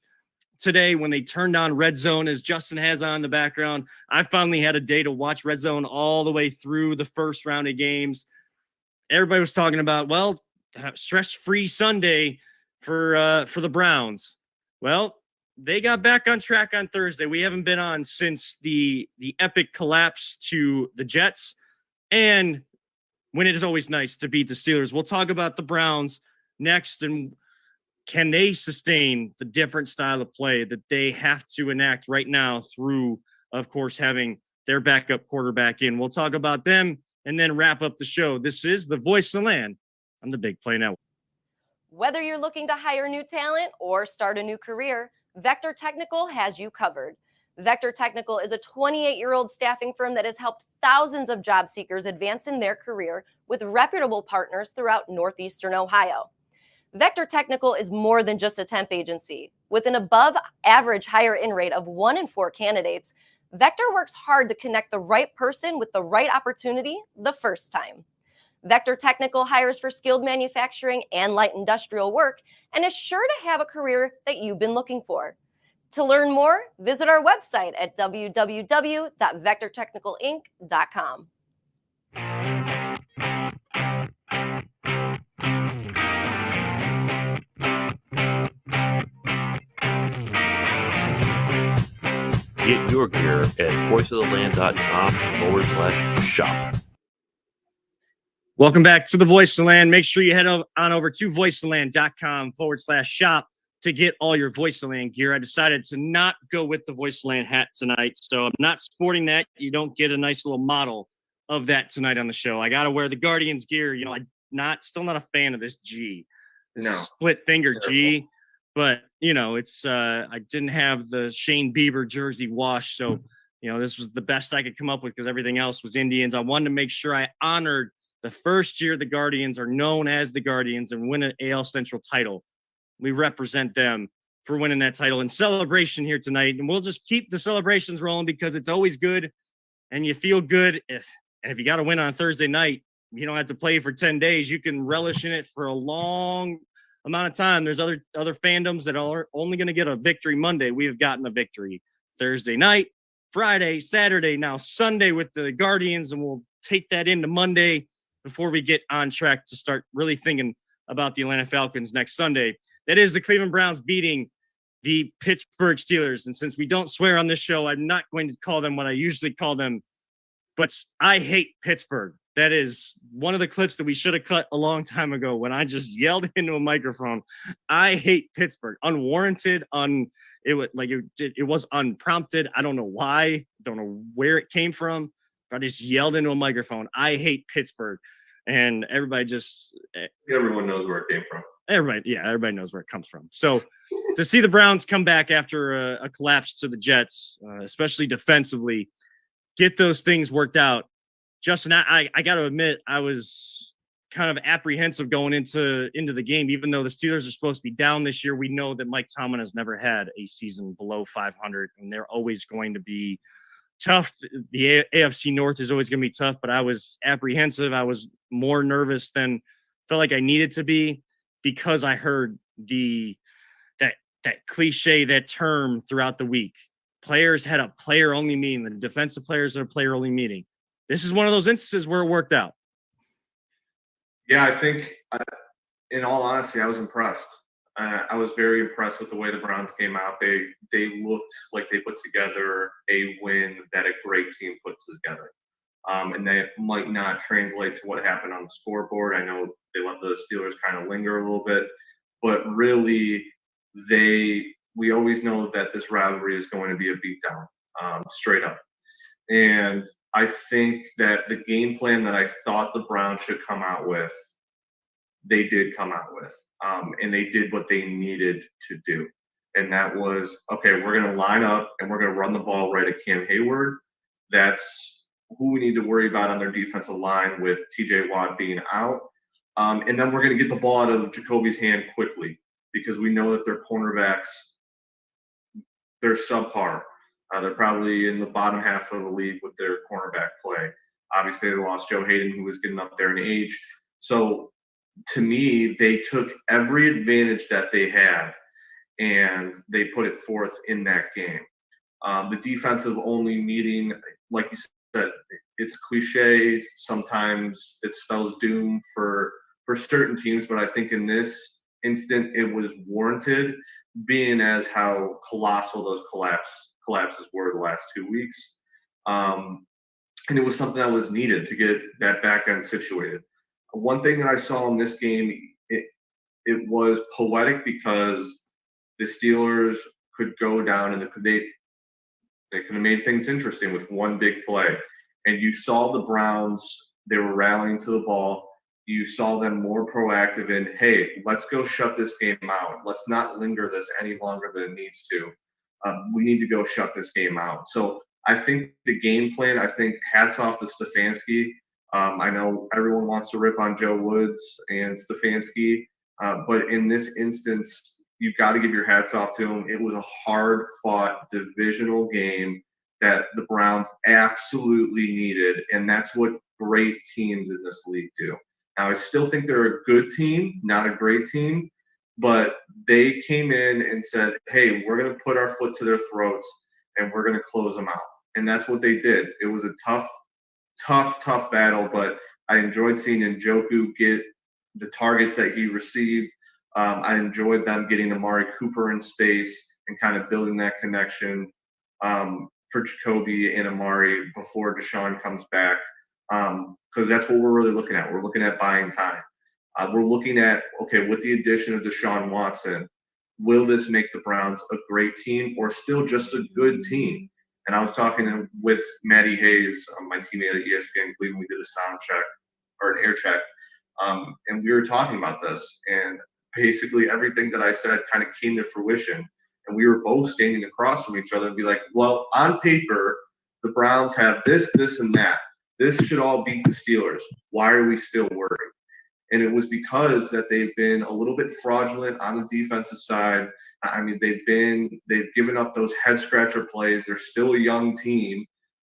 today when they turned on Red Zone, as Justin has on in the background. I finally had a day to watch Red Zone all the way through the first round of games. Everybody was talking about, well, stress-free Sunday for the Browns. Well, they got back on track on Thursday. We haven't been on since the epic collapse to the Jets, and when it is always nice to beat the Steelers. We'll talk about the Browns next, and can they sustain the different style of play that they have to enact right now through, of course, having their backup quarterback in. We'll talk about them and then wrap up the show. This is the Voice of the Land on the Big Play Network. Whether you're looking to hire new talent or start a new career, Vector Technical has you covered. Vector Technical is a 28-year-old staffing firm that has helped thousands of job seekers advance in their career with reputable partners throughout Northeastern Ohio. Vector Technical is more than just a temp agency. With an above-average hire-in rate of 1 in 4 candidates, Vector works hard to connect the right person with the right opportunity the first time. Vector Technical hires for skilled manufacturing and light industrial work and is sure to have a career that you've been looking for. To learn more, visit our website at www.vectortechnicalinc.com. Get your gear at voiceoftheland.com/shop. Welcome back to the Voice of the Land. Make sure you head on over to voiceoftheland.com/shop to get all your Voice of the Land gear. I decided to not go with the Voice of the Land hat tonight, so I'm not sporting that. You don't get a nice little model of that tonight on the show. I got to wear the Guardians gear. You know, I'm still not a fan of this G, this split finger G. But, you know, it's I didn't have the Shane Bieber jersey wash. So, you know, this was the best I could come up with because everything else was Indians. I wanted to make sure I honored the first year the Guardians are known as the Guardians and win an AL Central title. We represent them for winning that title in celebration here tonight. And we'll just keep the celebrations rolling because it's always good and you feel good. And if you got to win on Thursday night, you don't have to play for 10 days. You can relish in it for a long amount of time. There's other fandoms that are only going to get a victory Monday. We have gotten a victory Thursday night, Friday, Saturday, now Sunday with the Guardians, and we'll take that into Monday before we get on track to start really thinking about the Atlanta Falcons next Sunday. That is the Cleveland Browns beating the Pittsburgh Steelers. And since we don't swear on this show, I'm not going to call them what I usually call them, but I hate Pittsburgh. That is one of the clips that we should have cut a long time ago when I just yelled into a microphone. I hate Pittsburgh. Unwarranted, it was unprompted. I don't know why. Don't know where it came from. But I just yelled into a microphone. I hate Pittsburgh. And everybody everyone knows where it came from. Everybody knows where it comes from. So to see the Browns come back after a collapse to the Jets, especially defensively, get those things worked out. Justin, I got to admit, I was kind of apprehensive going into the game, even though the Steelers are supposed to be down this year. We know that Mike Tomlin has never had a season below 500, and they're always going to be tough. The AFC North is always going to be tough, but I was apprehensive. I was more nervous than felt like I needed to be because I heard that cliche, that term throughout the week. Players had a player-only meeting. The defensive players had a player-only meeting. This is one of those instances where it worked out. Yeah, I think, in all honesty, I was impressed. I was very impressed with the way the Browns came out. They looked like they put together a win that a great team puts together. And that might not translate to what happened on the scoreboard. I know they let the Steelers kind of linger a little bit, but really, we always know that this rivalry is going to be a beatdown, straight up. And I think that the game plan that I thought the Browns should come out with, they did come out with. And they did what they needed to do. And that was, okay, we're going to line up and we're going to run the ball right at Cam Hayward. That's who we need to worry about on their defensive line with TJ Watt being out. And then we're going to get the ball out of Jacoby's hand quickly because we know that their cornerbacks, they're subpar. They're probably in the bottom half of the league with their cornerback play. Obviously, they lost Joe Hayden, who was getting up there in age. So, to me, they took every advantage that they had, and they put it forth in that game. The defensive only meeting, like you said, it's a cliche. Sometimes it spells doom for certain teams, but I think in this instant, it was warranted, being as how colossal those collapses were the last 2 weeks. And it was something that was needed to get that back end situated. One thing that I saw in this game, it was poetic because the Steelers could go down and they could have made things interesting with one big play. And you saw the Browns, they were rallying to the ball. You saw them more proactive in, hey, let's go shut this game out. Let's not linger this any longer than it needs to. We need to go shut this game out. So I think the game plan, hats off to Stefanski. I know everyone wants to rip on Joe Woods and Stefanski, but in this instance, you've got to give your hats off to him. It was a hard-fought divisional game that the Browns absolutely needed, and that's what great teams in this league do. Now, I still think they're a good team, not a great team, but they came in and said, hey, we're going to put our foot to their throats and we're going to close them out. And that's what they did. It was a tough battle, but I enjoyed seeing Njoku get the targets that he received. I enjoyed them getting Amari Cooper in space and kind of building that connection for Jacoby and Amari before Deshaun comes back, because that's what we're really looking at. We're looking at buying time. We're looking at, okay, with the addition of Deshaun Watson, will this make the Browns a great team or still just a good team? And I was talking with Maddie Hayes, my teammate at ESPN Cleveland. We did a sound check or an air check, and we were talking about this. And basically everything that I said kind of came to fruition. And we were both standing across from each other and be like, well, on paper, the Browns have this, this, and that. This should all beat the Steelers. Why are we still worried? And it was because that they've been a little bit fraudulent on the defensive side. I mean, they've given up those head scratcher plays. They're still a young team,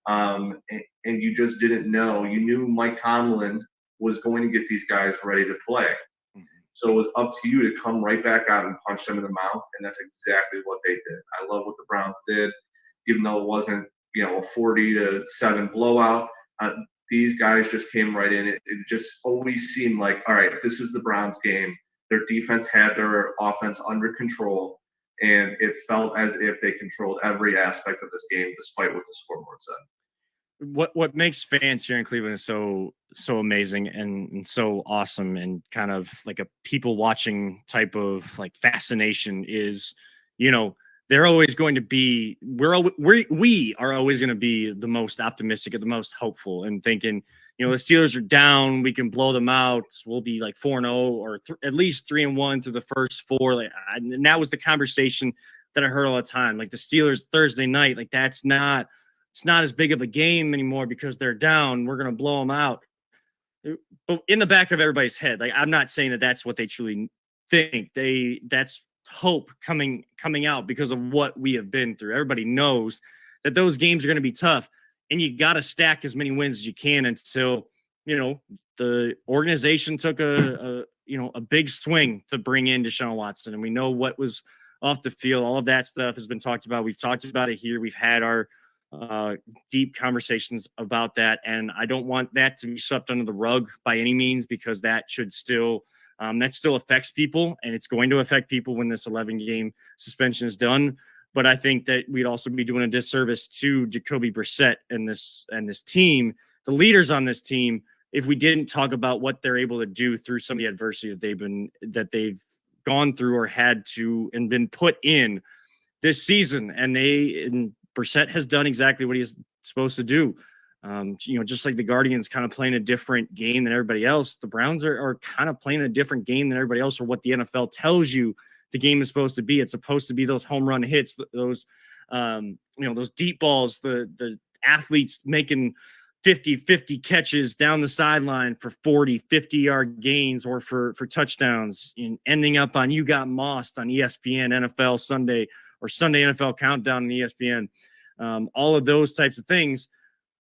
and you just didn't know. You knew Mike Tomlin was going to get these guys ready to play. So it was up to you to come right back out and punch them in the mouth, and that's exactly what they did. I love what the Browns did, even though it wasn't, a 40-7 blowout. These guys just came right in. It just always seemed like, all right, this is the Browns game. Their defense had their offense under control, and it felt as if they controlled every aspect of this game, despite what the scoreboard said. What makes fans here in Cleveland is so amazing and so awesome, and kind of like a people watching type of like fascination is, they're always going to be, we are always going to be the most optimistic and the most hopeful, and thinking, the Steelers are down, we can blow them out. We'll be like 4-0 or at least 3-1 through the first four. And that was the conversation that I heard all the time. Like the Steelers Thursday night, like it's not as big of a game anymore because they're down. We're going to blow them out. But in the back of everybody's head, like, I'm not saying that that's what they truly think. That's hope coming out because of what we have been through. Everybody knows that those games are going to be tough, and you got to stack as many wins as you can until, the organization took a big swing to bring in Deshaun Watson. And we know what was off the field. All of that stuff has been talked about. We've talked about it here. We've had our deep conversations about that. And I don't want that to be swept under the rug by any means, because that should still, that still affects people, and it's going to affect people when this 11-game suspension is done. But I think that we'd also be doing a disservice to Jacoby Brissett and this team, the leaders on this team, if we didn't talk about what they're able to do through some of the adversity that they've gone through or had to and been put in this season. And Brissett has done exactly what he's supposed to do. Just like the Guardians kind of playing a different game than everybody else, the Browns are kind of playing a different game than everybody else, or what the NFL tells you the game is supposed to be. It's supposed to be those home run hits, those deep balls, the athletes making 50 catches down the sideline for 40, 50-yard gains or for touchdowns, and ending up on You Got Mossed on ESPN NFL Sunday or Sunday NFL Countdown on ESPN. All of those types of things.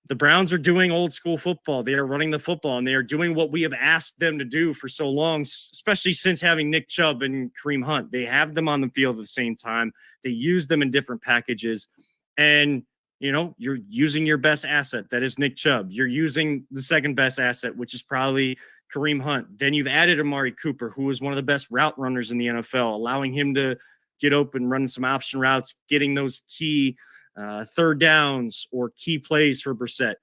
The Browns are doing old school football. They are running the football, and they are doing what we have asked them to do for so long, especially since having Nick Chubb and Kareem Hunt. They have them on the field at the same time. They use them in different packages, and you're using your best asset. That is Nick Chubb. You're using the second best asset, which is probably Kareem Hunt. Then you've added Amari Cooper, who is one of the best route runners in the NFL, allowing him to get open, run some option routes, getting those key third downs or key plays for Brissett.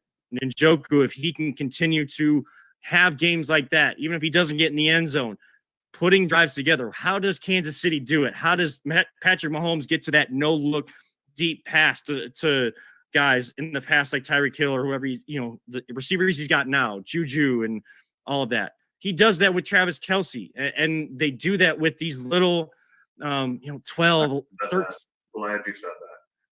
Njoku, if he can continue to have games like that, even if he doesn't get in the end zone, putting drives together. How does Kansas City do it? How does Patrick Mahomes get to that no-look deep pass to guys in the past, like Tyreek Hill or whoever the receivers he's got now, Juju and all of that? He does that with Travis Kelce, and they do that with these little, 12, 13, Glad you said that.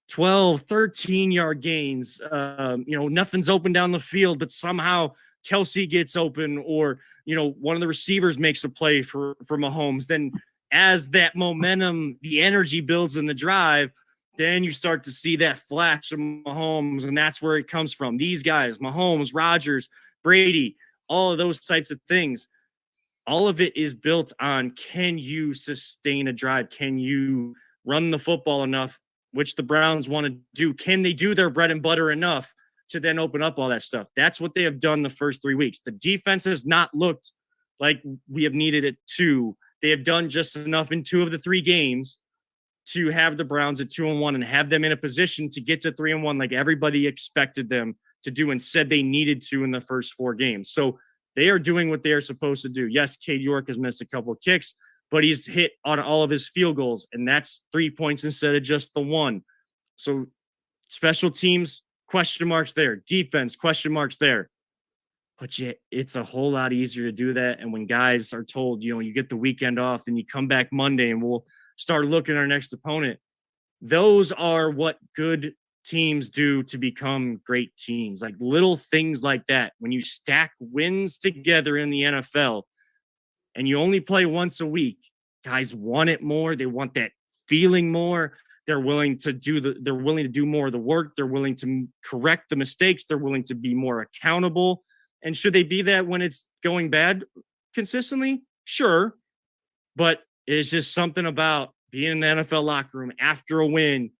12, 13-yard gains. Nothing's open down the field, but somehow Kelce gets open, or, one of the receivers makes a play for Mahomes. Then as that momentum, the energy builds in the drive, then you start to see that flash of Mahomes, and that's where it comes from. These guys, Mahomes, Rodgers, Brady, all of those types of things all of it is built on, can you sustain a drive? Can you run the football enough, which the Browns want to do? Can they do their bread and butter enough to then open up all that stuff? That's what they have done the first 3 weeks. The defense has not looked like we have needed it to. They have done just enough in 2 of the 3 games to have the Browns at 2-1 and have them in a position to get to 3-1 like everybody expected them to do and said they needed to in the first 4 games. So they are doing what they are supposed to do. Yes, Cade York has missed a couple of kicks, but he's hit on all of his field goals, and that's 3 points instead of just the 1. So special teams, question marks there. Defense, question marks there. But yet it's a whole lot easier to do that. And when guys are told, you get the weekend off and you come back Monday and we'll start looking at our next opponent, those are what good teams do to become great teams. Like little things like that. When you stack wins together in the NFL and you only play once a week, guys want it more. They want that feeling more. They're willing to do more of the work. They're willing to correct the mistakes. They're willing to be more accountable. And should they be that when it's going bad consistently? Sure. But it's just something about being in the NFL locker room after a win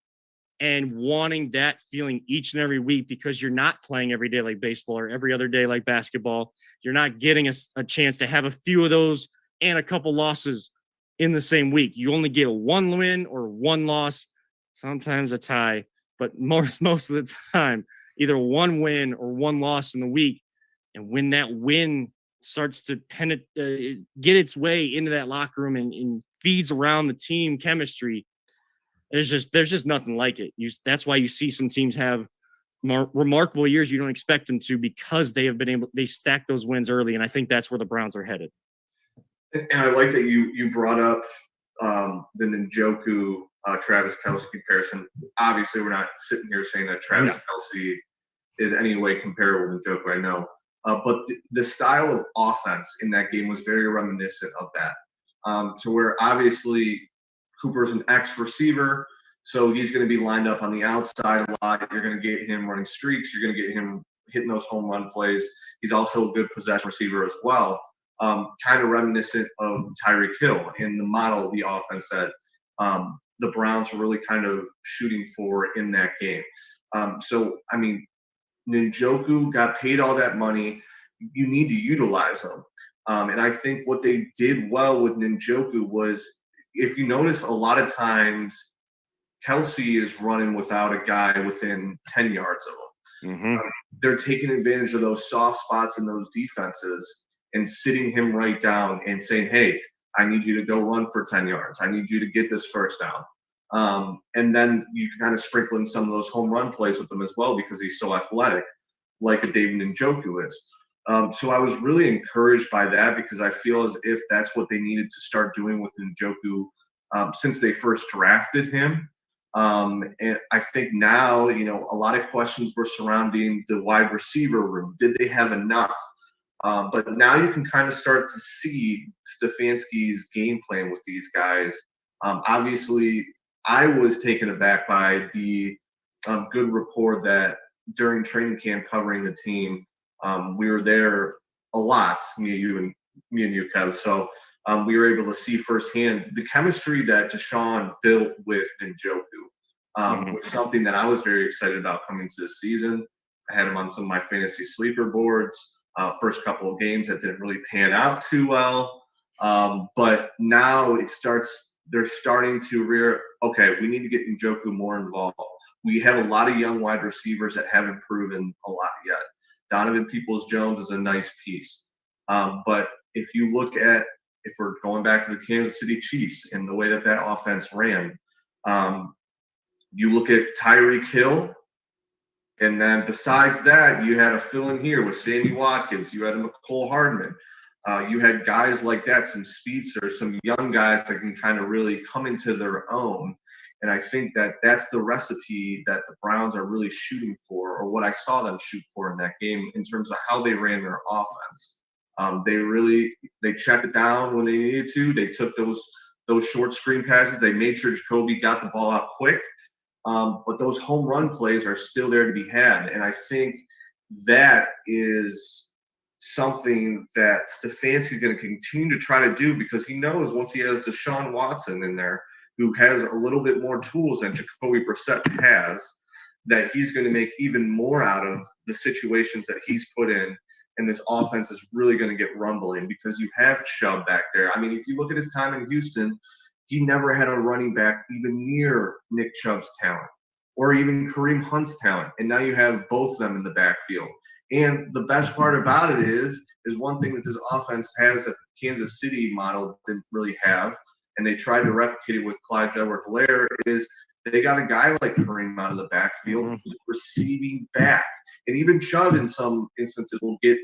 and wanting that feeling each and every week, because you're not playing every day like baseball or every other day like basketball. You're not getting a chance to have a few of those and a couple losses in the same week. You only get 1 win or 1 loss, sometimes a tie, but most of the time, either 1 win or 1 loss in the week. And when that win starts to get its way into that locker room and feeds around the team chemistry, there's just nothing like it. That's why you see some teams have more remarkable years you don't expect them to, because they stack those wins early. And I think that's where the Browns are headed. And I like that you brought up the Njoku Travis Kelce comparison. Obviously, we're not sitting here saying that Travis Kelce is any way comparable to Njoku. I know. But the style of offense in that game was very reminiscent of that. To where obviously Cooper's an X receiver, so he's going to be lined up on the outside a lot. You're going to get him running streaks. You're going to get him hitting those home run plays. He's also a good possession receiver as well. Kind of reminiscent of Tyreek Hill in the model of the offense that the Browns were really kind of shooting for in that game. So, I mean, Njoku got paid all that money. You need to utilize him. And I think what they did well with Njoku was, if you notice, a lot of times Kelce is running without a guy within 10 yards of him. Mm-hmm. They're taking advantage of those soft spots in those defenses and sitting him right down and saying, hey, I need you to go run for 10 yards. I need you to get this first down. And then you can kind of sprinkle in some of those home run plays with him as well, because he's so athletic, like a David Njoku is. So I was really encouraged by that, because I feel as if that's what they needed to start doing with Njoku since they first drafted him. And I think now, a lot of questions were surrounding the wide receiver room. Did they have enough? But now you can kind of start to see Stefanski's game plan with these guys. Obviously, I was taken aback by the good rapport that during training camp covering the team, we were there a lot, me and you, Kev. So we were able to see firsthand the chemistry that Deshaun built with Njoku, which is something that I was very excited about coming to the season. I had him on some of my fantasy sleeper boards. First couple of games that didn't really pan out too well. But now they're starting to okay, we need to get Njoku more involved. We have a lot of young wide receivers that haven't proven a lot yet. Donovan Peoples-Jones is a nice piece. But if we're going back to the Kansas City Chiefs and the way that offense ran, you look at Tyreek Hill, and then besides that, you had a fill-in here with Sammy Watkins. You had a McCole Hardman. You had guys like that, some speedsters, some young guys that can kind of really come into their own. And I think that that's the recipe that the Browns are really shooting for, or what I saw them shoot for in that game in terms of how they ran their offense. They checked it down when they needed to. They took those short screen passes. They made sure Jacoby got the ball out quick. But those home run plays are still there to be had. And I think that is something that Stefanski is going to continue to try to do, because he knows once he has Deshaun Watson in there, who has a little bit more tools than Jacoby Brissett has, that he's going to make even more out of the situations that he's put in. And this offense is really going to get rumbling because you have Chubb back there. I mean, if you look at his time in Houston, he never had a running back even near Nick Chubb's talent or even Kareem Hunt's talent. And now you have both of them in the backfield. And the best part about it is one thing that this offense has that Kansas City model didn't really have, and they tried to replicate it with Clyde Edwards-Helaire, is they got a guy like Kareem out of the backfield who's receiving back. And even Chubb in some instances will get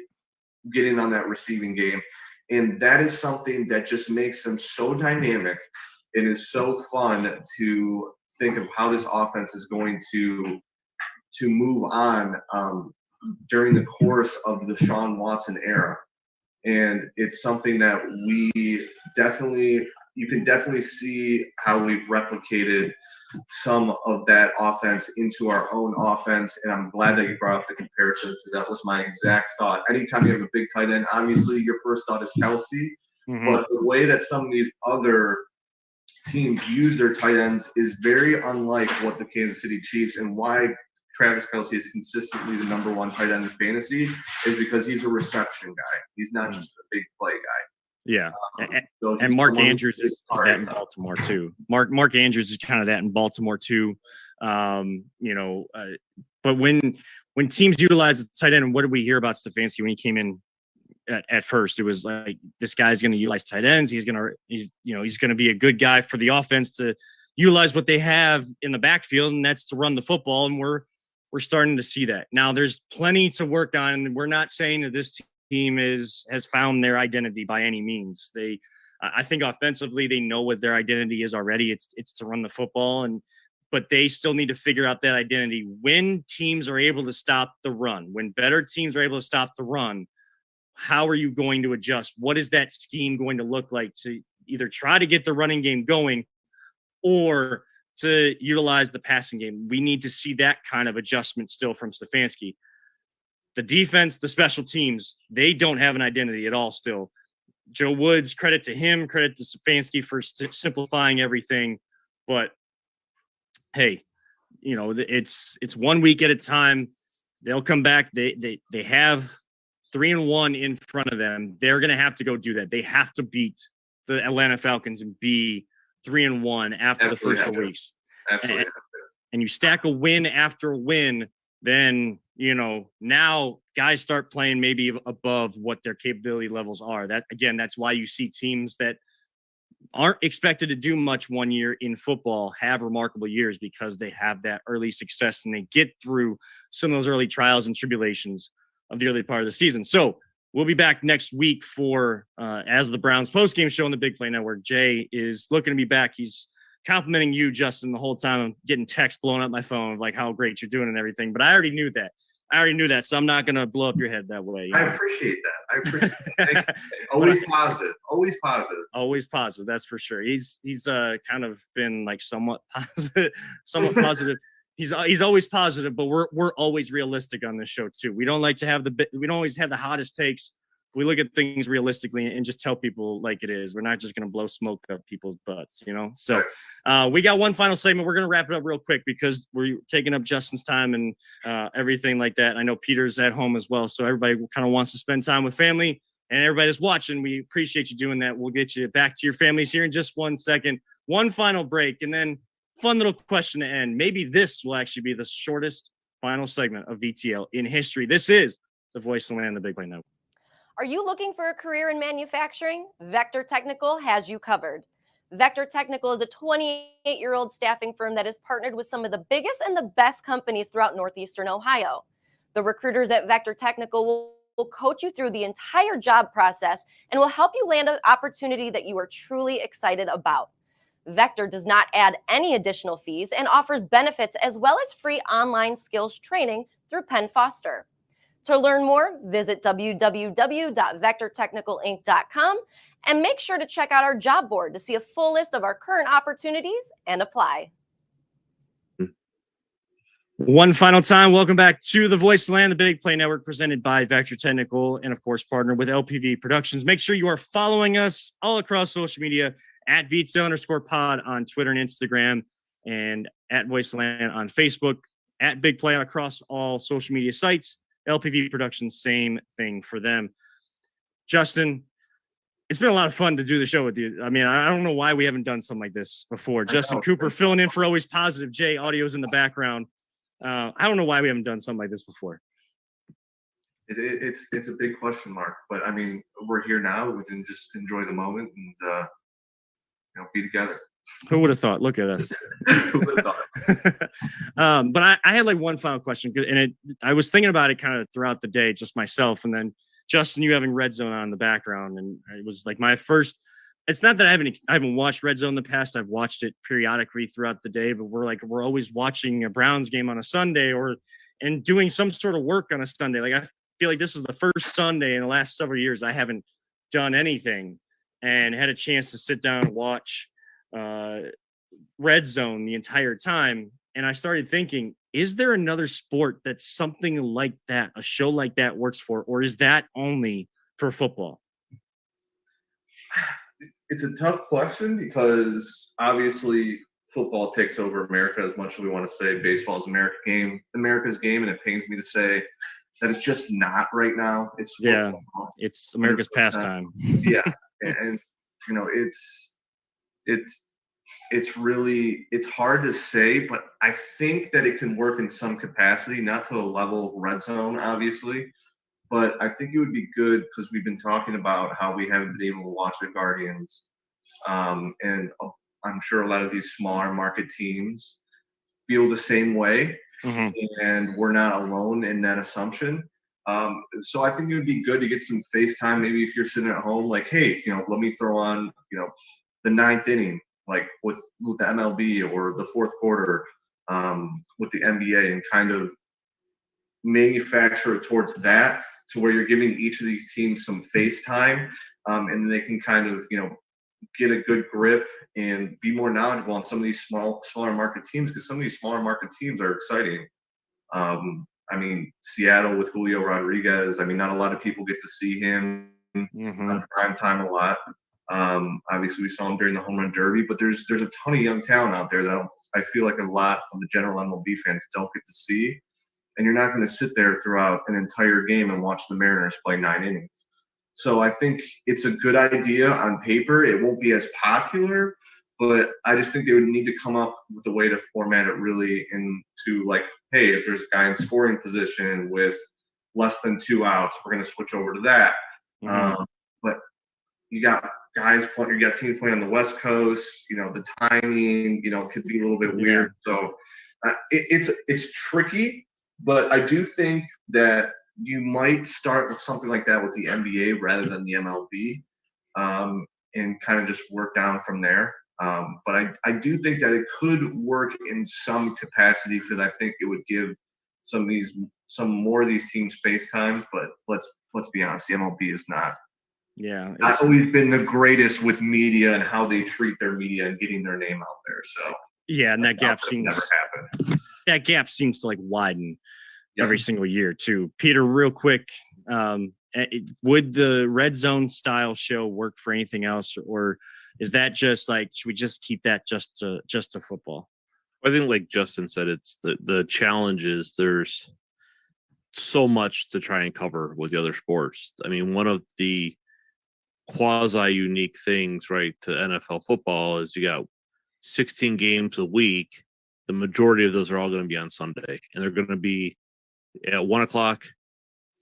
in on that receiving game. And that is something that just makes them so dynamic and is so fun to think of how this offense is going to move on during the course of the Sean Watson era. And it's something that you can definitely see how we've replicated some of that offense into our own offense. And I'm glad that you brought up the comparison, because that was my exact thought. Anytime you have a big tight end, obviously your first thought is Kelsey, but the way that some of these other teams use their tight ends is very unlike what the Kansas City Chiefs, and why Travis Kelce is consistently the #1 tight end in fantasy is because he's a reception guy. He's not just a big play guy. Yeah. So and Mark Andrews is that in Baltimore too. Mark Andrews is kind of that in Baltimore too. But when teams utilize the tight end, and what did we hear about Stefanski when he came in at first? It was like, this guy's going to utilize tight ends. He's going to be a good guy for the offense to utilize what they have in the backfield, and that's to run the football. And we're starting to see that. Now there's plenty to work on. We're not saying that this team has found their identity by any means. I think offensively, they know what their identity is already. It's to run the football, but they still need to figure out that identity. When teams are able to stop the run, when better teams are able to stop the run, how are you going to adjust? What is that scheme going to look like to either try to get the running game going or to utilize the passing game? We need to see that kind of adjustment still from Stefanski. The defense, the special teams, they don't have an identity at all still. Joe Woods, credit to him, credit to Stefanski for simplifying everything. But hey, it's 1 week at a time. They'll come back. They have 3-1 in front of them. They're going to have to go do that. They have to beat the Atlanta Falcons and be 3-1 after the first 4 weeks. Absolutely. And you stack a win after win, then now guys start playing maybe above what their capability levels are. That's why you see teams that aren't expected to do much 1 year in football have remarkable years, because they have that early success and they get through some of those early trials and tribulations of the early part of the season. So we'll be back next week for as the Browns postgame show on the Big Play Network. Jay is looking to be back. He's complimenting you, Justin, the whole time. I'm getting texts blowing up my phone of like how great you're doing and everything. But I already knew that. So I'm not going to blow up your head that way. I appreciate that. Always positive. Always positive. Always positive. That's for sure. He's kind of been like somewhat positive. He's always positive, but we're always realistic on this show too. We don't like to we don't always have the hottest takes. We look at things realistically and just tell people like it is. We're not just going to blow smoke up people's butts, So we got one final segment. We're going to wrap it up real quick because we're taking up Justin's time and everything like that. I know Peter's at home as well. So everybody kind of wants to spend time with family, and everybody that's watching, we appreciate you doing that. We'll get you back to your families here in just 1 second. One final break, and then fun little question to end. Maybe this will actually be the shortest final segment of VTL in history. This is the Voice of the Land, the Big Play Network. Are you looking for a career in manufacturing? Vector Technical has you covered. Vector Technical is a 28-year-old staffing firm that has partnered with some of the biggest and the best companies throughout Northeastern Ohio. The recruiters at Vector Technical will coach you through the entire job process and will help you land an opportunity that you are truly excited about. Vector does not add any additional fees and offers benefits as well as free online skills training through Penn Foster. To learn more, visit www.vectortechnicalinc.com and make sure to check out our job board to see a full list of our current opportunities and apply. One final time, welcome back to the Voice of the Land, the Big Play Network, presented by Vector Technical, and of course, partnered with LPV Productions. Make sure you are following us all across social media at @Vito_pod on Twitter and Instagram, and at Voice of the Land on Facebook, at Big Play across all social media sites. LPV Productions, same thing for them. Justin, it's been a lot of fun to do the show with you. I mean, I don't know why we haven't done something like this before. Justin Cooper filling in for Always Positive. Jay, audio's in the background. I don't know why we haven't done something like this before. It's a big question mark, but I mean, we're here now. We can just enjoy the moment and be together. Who would have thought? Look at us. But I had like one final question, and I was thinking about it kind of throughout the day, just myself, and then Justin, you having Red Zone on in the background, and it was like my first. It's not that I haven't watched Red Zone in the past. I've watched it periodically throughout the day, but we're always watching a Browns game on a Sunday and doing some sort of work on a Sunday. Like I feel like this was the first Sunday in the last several years I haven't done anything and had a chance to sit down and watch Red Zone the entire time. And I started thinking, is there another sport that something like that, a show like that works for, or is that only for football? It's a tough question because obviously football takes over America as much as we want to say baseball is America's game, and it pains me to say that it's just not right now. It's football. Yeah, it's America's 100%. Pastime. Yeah, and it's really hard to say, but I think that it can work in some capacity, not to the level of Red Zone, obviously. But I think it would be good because we've been talking about how we haven't been able to watch the Guardians. And I'm sure a lot of these smaller market teams feel the same way. Mm-hmm. And we're not alone in that assumption. So I think it would be good to get some FaceTime. Maybe if you're sitting at home, like, hey, let me throw on, the 9th inning, like with the MLB, or the 4th quarter with the NBA, and kind of manufacture it towards that, to where you're giving each of these teams some face time, and they can kind of, get a good grip and be more knowledgeable on some of these smaller market teams, because some of these smaller market teams are exciting. I mean, Seattle with Julio Rodriguez, I mean, not a lot of people get to see him on prime time a lot. Obviously, we saw him during the Home Run Derby, but there's a ton of young talent out there that I feel like a lot of the general MLB fans don't get to see. And you're not going to sit there throughout an entire game and watch the Mariners play 9 innings. So I think it's a good idea on paper. It won't be as popular, but I just think they would need to come up with a way to format it really into, like, hey, if there's a guy in scoring position with less than 2 outs, we're going to switch over to that. Mm-hmm. But you got guys playing, you got teams playing on the West Coast. The timing, could be a little bit weird. So it's tricky. But I do think that you might start with something like that with the NBA rather than the MLB, and kind of just work down from there. But I do think that it could work in some capacity, because I think it would give some more of these teams face time. But let's be honest, the MLB is not always been the greatest with media and how they treat their media and getting their name out there. So yeah, and that gap seems never happened. That gap seems to like widen every single year too. Peter, real quick, would the Red Zone style show work for anything else, or is that just like, should we just keep that just to football? I think, like Justin said, it's the challenge is there's so much to try and cover with the other sports. I mean, one of the quasi unique things, right, to NFL football is you got 16 games a week. The majority of those are all going to be on Sunday, and they're going to be at 1:00,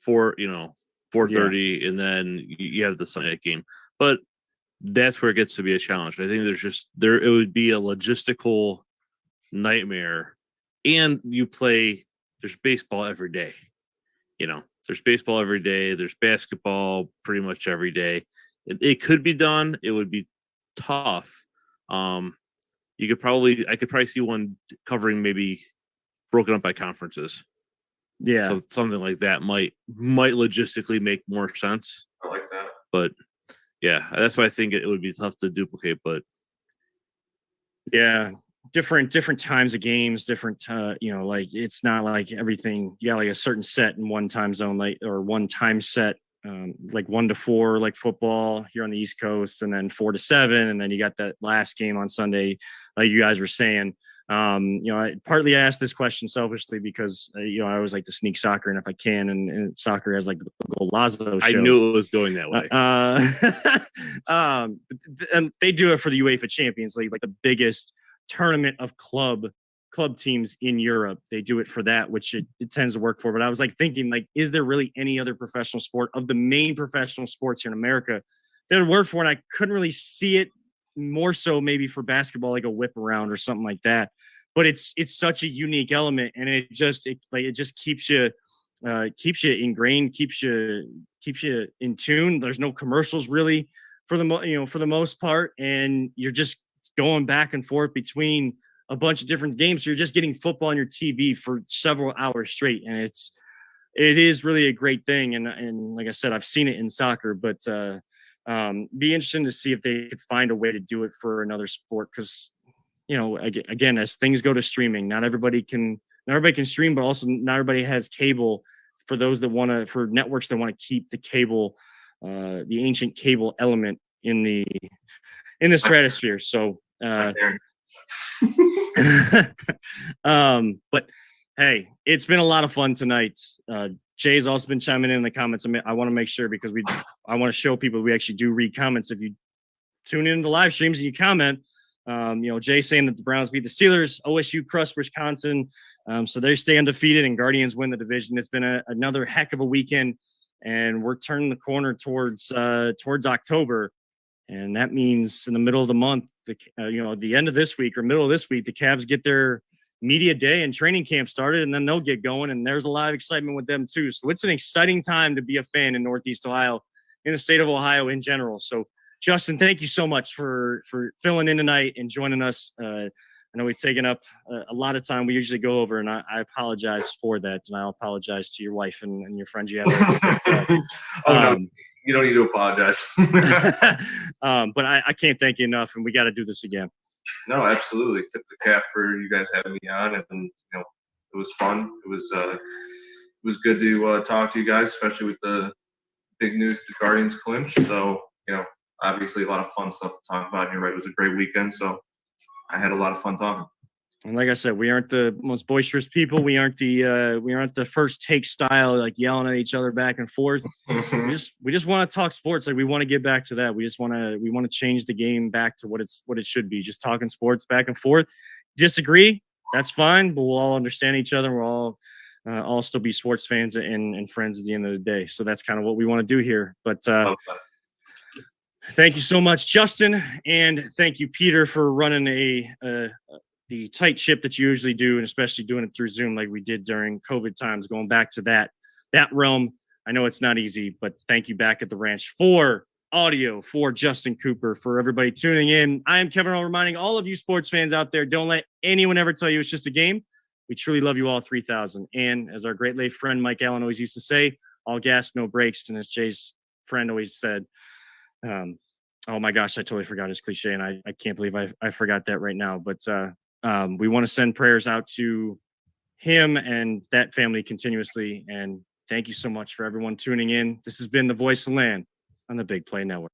4:30, and then you have the Sunday night game. But that's where it gets to be a challenge. I think it would be a logistical nightmare, and there's baseball every day. There's baseball every day. There's basketball pretty much every day. It could be done. It would be tough. I could probably see one covering maybe broken up by conferences. Yeah. So something like that might logistically make more sense. I like that. But yeah, that's why I think it would be tough to duplicate. But yeah, different times of games, different like it's not like everything you got like a certain set in one time zone, like or one time set, like 1 to 4 like football here on the East Coast, and then 4 to 7, and then you got that last game on Sunday, like you guys were saying. I partly asked this question selfishly because I always like to sneak soccer in if I can, and soccer has like the Gonzalez show. I knew it was going that way. And they do it for the UEFA Champions League, like the biggest tournament of club teams in Europe. They do it for that, which it tends to work for. But I was like thinking, like, is there really any other professional sport of the main professional sports here in America that would work for? And I couldn't really see it, more so maybe for basketball, like a whip around or something like that. But it's such a unique element, and it just keeps you ingrained, keeps you in tune. There's no commercials really for the most part, and you're just going back and forth between a bunch of different games. So you're just getting football on your TV for several hours straight, and it is really a great thing. And like I said, I've seen it in soccer, but be interesting to see if they could find a way to do it for another sport, because again, as things go to streaming, not everybody can stream, but also not everybody has cable. For those that for networks that want to keep the cable, the ancient cable element in the stratosphere. So but hey, it's been a lot of fun tonight. Jay's also been chiming in the comments. I want to make sure, because I want to show people we actually do read comments. If you tune in to live streams and you comment, Jay saying that the Browns beat the Steelers, OSU crushed Wisconsin, so they stay undefeated, and Guardians win the division. It's been another heck of a weekend, and we're turning the corner towards October, and that means in the middle of the month, the end of this week or middle of this week, the Cavs get their media day and training camp started, and then they'll get going, and there's a lot of excitement with them too. So it's an exciting time to be a fan in Northeast Ohio, in the state of Ohio in general. So Justin, thank you so much for filling in tonight and joining us. I know we've taken up a lot of time. We usually go over, and I apologize for that, and I'll apologize to your wife and your friends you have. No, you don't need to apologize. But I can't thank you enough, and we got to do this again. No, absolutely. Tip the cap for you guys having me on, and it was fun. It was good to talk to you guys, especially with the big news the Guardians clinch. So obviously a lot of fun stuff to talk about. And you're right, it was a great weekend, so I had a lot of fun talking. And like I said, we aren't the most boisterous people. We aren't the first take style, like yelling at each other back and forth. We just want to talk sports. Like, we want to get back to that. We want to change the game back to what it should be. Just talking sports back and forth. Disagree, that's fine, but we'll all understand each other. We'll all still be sports fans and friends at the end of the day. So that's kind of what we want to do here. But thank you so much, Justin, and thank you, Peter, for running the tight ship that you usually do, and especially doing it through Zoom like we did during COVID times, going back to that realm. I know it's not easy, but thank you back at the ranch for audio, for Justin Cooper, for everybody tuning in. I am Kevin Arnold, reminding all of you sports fans out there, don't let anyone ever tell you it's just a game. We truly love you all 3,000. And as our great late friend Mike Allen always used to say, all gas, no brakes. And as Jay's friend always said, oh my gosh, I totally forgot his cliche, and I can't believe I forgot that right now. But we want to send prayers out to him and that family continuously. And thank you so much for everyone tuning in. This has been the Voice of the Land on the Big Play Network.